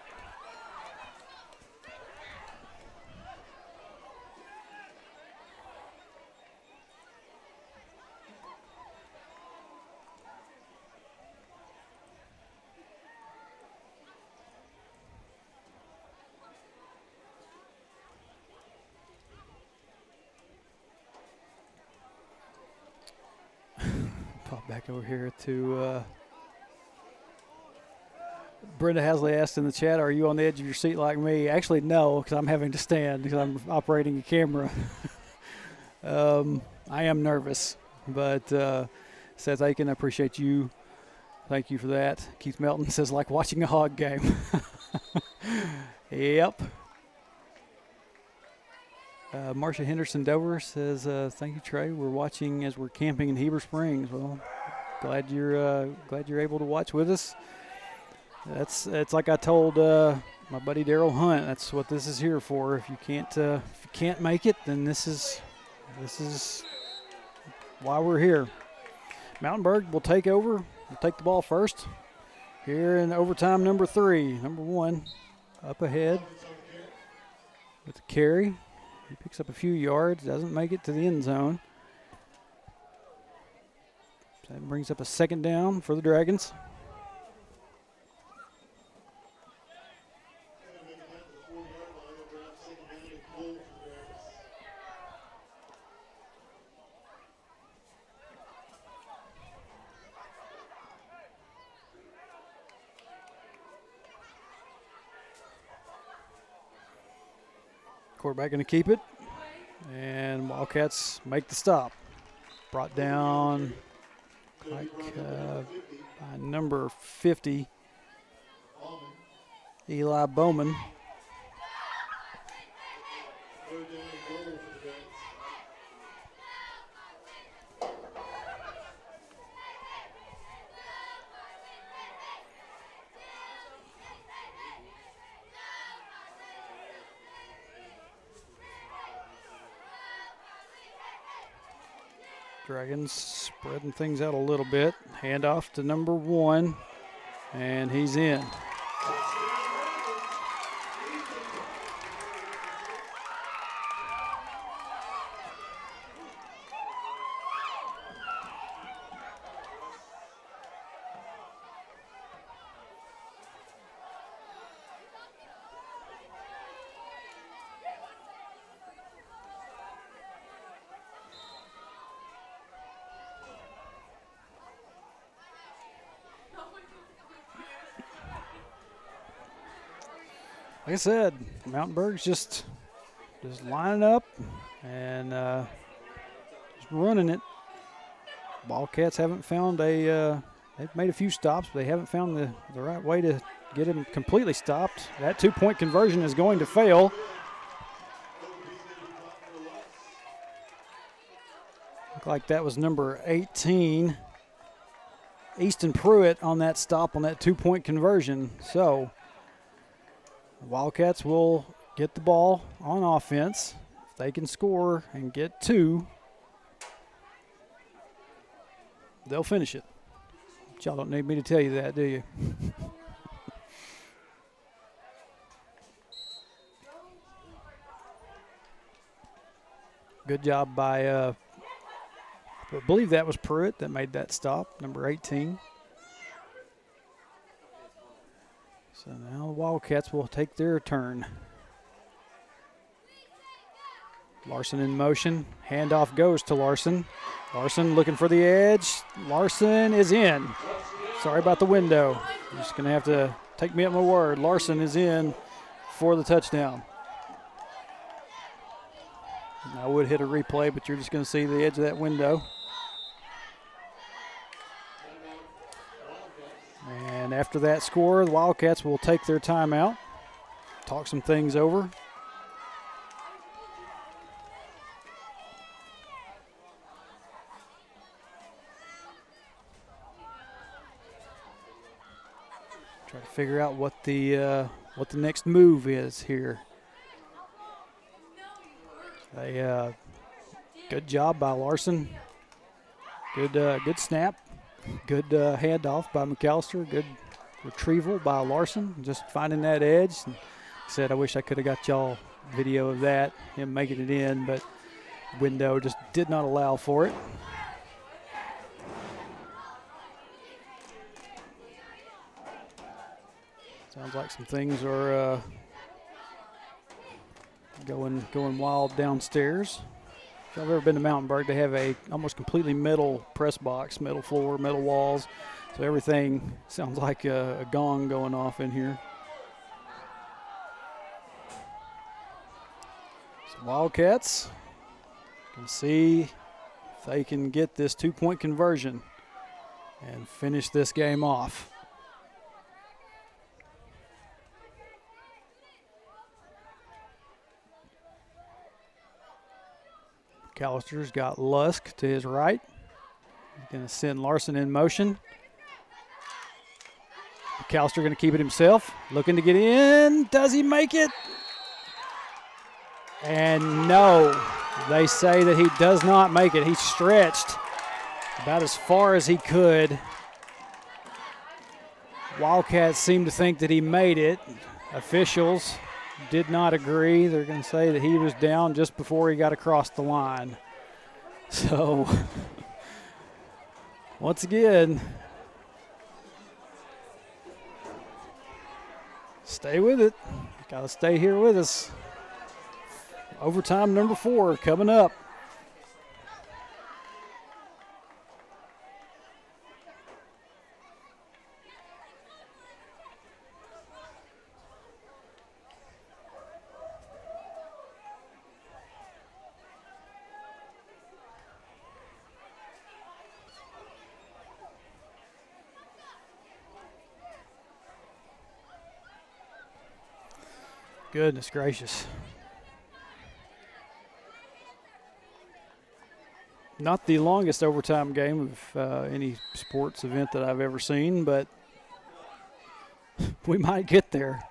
Pop back over here to Brenda Hasley asked in the chat, are you on the edge of your seat like me? Actually, no, because I'm having to stand because I'm operating a camera. I am nervous, but Seth Aiken, I appreciate you. Thank you for that. Keith Melton says, like watching a hog game. Yep. Marcia Henderson Dover says, thank you, Trey. We're watching as we're camping in Heber Springs. Well, glad you're able to watch with us. It's like I told my buddy Daryl Hunt. That's what this is here for. If you can't make it, then this is why we're here. Mountainburg will take over. Will take the ball first here in overtime number 3. Number 1 up ahead with the carry. He picks up a few yards. Doesn't make it to the end zone. That brings up a 2nd down for the Dragons. Quarterback going to keep it, and Wildcats make the stop. Brought down like by number 50, Eli Bowman. Dragons spreading things out a little bit. Handoff to number 1, and he's in. Like I said, Mountainburg's just lining up and just running it. Wildcats haven't found they've made a few stops, but they haven't found the right way to get him completely stopped. That 2-point conversion is going to fail. Looked like that was number 18, Easton Pruitt, on that stop on that 2-point conversion. So Wildcats will get the ball on offense. If they can score and get 2, they'll finish it. But y'all don't need me to tell you that, do you? Good job by, I believe that was Pruitt that made that stop, number 18. So now the Wildcats will take their turn. Larson in motion. Handoff goes to Larson. Larson looking for the edge. Larson is in. Sorry about the window. You're just going to have to take me at my word. Larson is in for the touchdown. And I would hit a replay, but you're just going to see the edge of that window. And after that score, the Wildcats will take their timeout, talk some things over. Try to figure out what the next move is here. Good job by Larson. Good snap. Good handoff by McAllister. Good retrieval by Larson. Just finding that edge. And like I said, I wish I could have got y'all video of that, him making it in, but window just did not allow for it. Sounds like some things are going wild downstairs. If y'all have ever been to Mountainburg, they have a almost completely metal press box, metal floor, metal walls. So everything sounds like a gong going off in here. So Wildcats can see if they can get this 2-point conversion and finish this game off. McAllister's got Lusk to his right. He's going to send Larson in motion. McAllister going to keep it himself. Looking to get in. Does he make it? And no, they say that he does not make it. He stretched about as far as he could. Wildcats seem to think that he made it. Officials did not agree. They're going to say that he was down just before he got across the line. So, once again, stay with it. Got to stay here with us. Overtime number 4 coming up. Goodness gracious. Not the longest overtime game of any sports event that I've ever seen, but we might get there.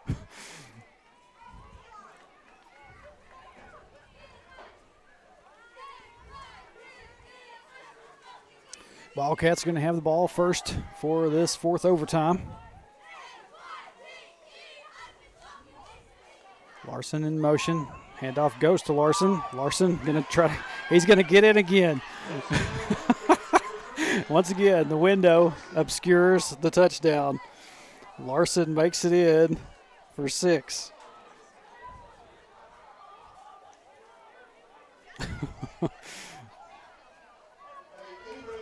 Wildcats are going to have the ball first for this 4th overtime. Larson in motion. Handoff goes to Larson. Larson going to try. He's going to get in again. Once again, the window obscures the touchdown. Larson makes it in for 6. Anybody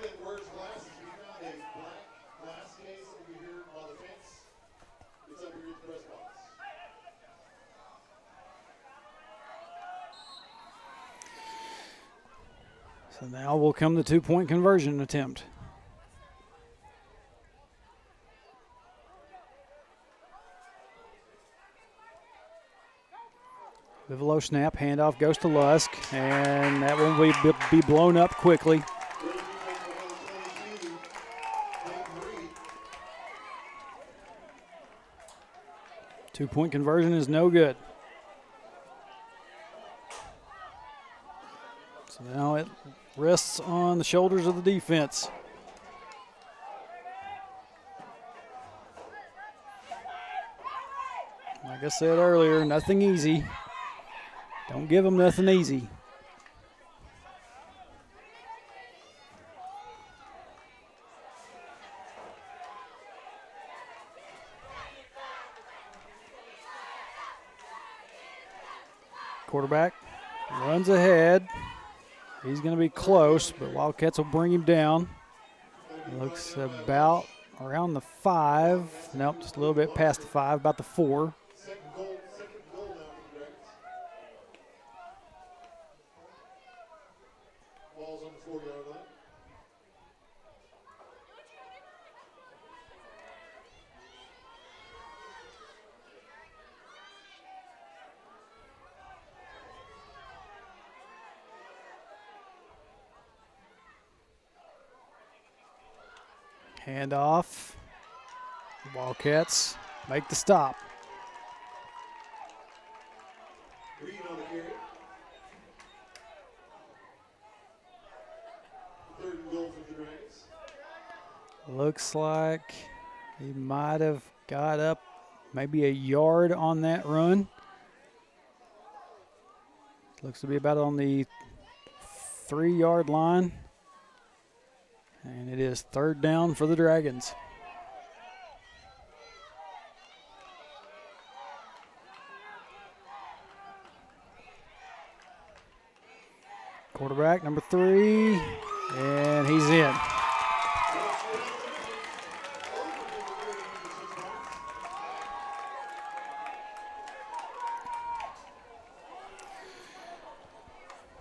that wears glasses, we found a black glass case over here on the fence. It's under your press box. So now will come the 2-point conversion attempt. Vivolo snap, handoff goes to Lusk, and that one will be blown up quickly. Two-point conversion is no good. So now it rests on the shoulders of the defense. Like I said earlier, nothing easy. Don't give them nothing easy. Quarterback runs ahead. He's going to be close, but Wildcats will bring him down. Looks about around the 5. Nope, just a little bit past the 5, about the 4. Second goal now for the Dragons. Ball's on the 4-yard line. Handoff. Wildcats make the stop. Green on the carry. Third and goal for the Dragons. Looks like he might have got up maybe a yard on that run. Looks to be about on the 3-yard line. And it is third down for the Dragons. Quarterback number 3, and he's in.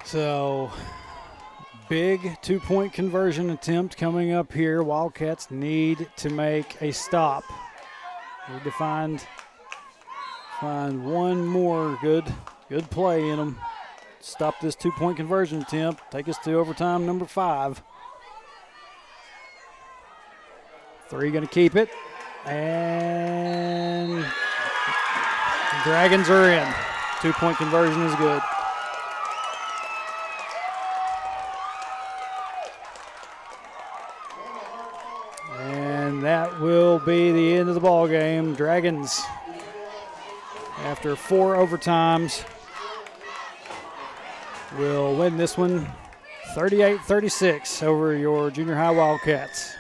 So, big 2-point conversion attempt coming up here. Wildcats need to make a stop. Need to find one more good play in them. Stop this 2-point conversion attempt. Take us to overtime number 5. 3 going to keep it. And Dragons are in. 2-point conversion is good. And that will be the end of the ball game. Dragons, after 4 overtimes, will win this one 38-36 over your junior high Wildcats.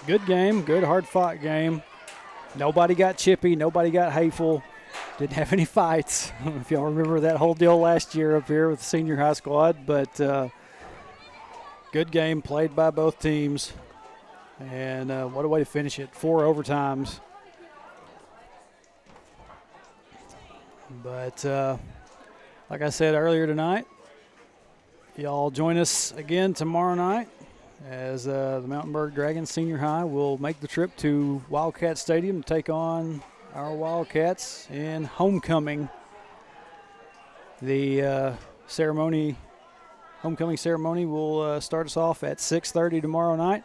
Good game, good hard-fought game. Nobody got chippy, nobody got hateful. Didn't have any fights, if y'all remember that whole deal last year up here with the senior high squad. But good game played by both teams. And what a way to finish it, 4 overtimes. But like I said earlier tonight, y'all join us again tomorrow night as the Mountainburg Dragons Senior High will make the trip to Wildcat Stadium to take on our Wildcats in homecoming. The homecoming ceremony will start us off at 6:30 tomorrow night.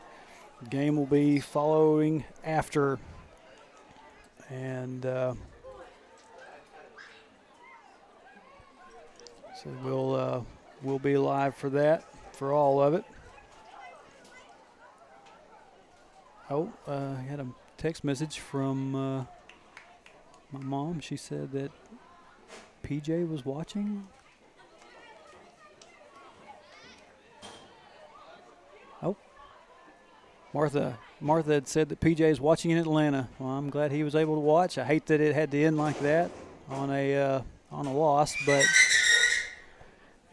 The game will be following after. And so we'll be live for that, for all of it. Oh, I had a text message from my mom. She said that PJ was watching. Oh, Martha had said that PJ is watching in Atlanta. Well, I'm glad he was able to watch. I hate that it had to end like that on a loss, but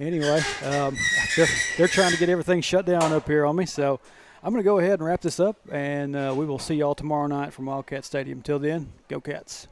anyway, they're trying to get everything shut down up here on me, so I'm going to go ahead and wrap this up, and we will see y'all tomorrow night from Wildcat Stadium. Till then, go Cats.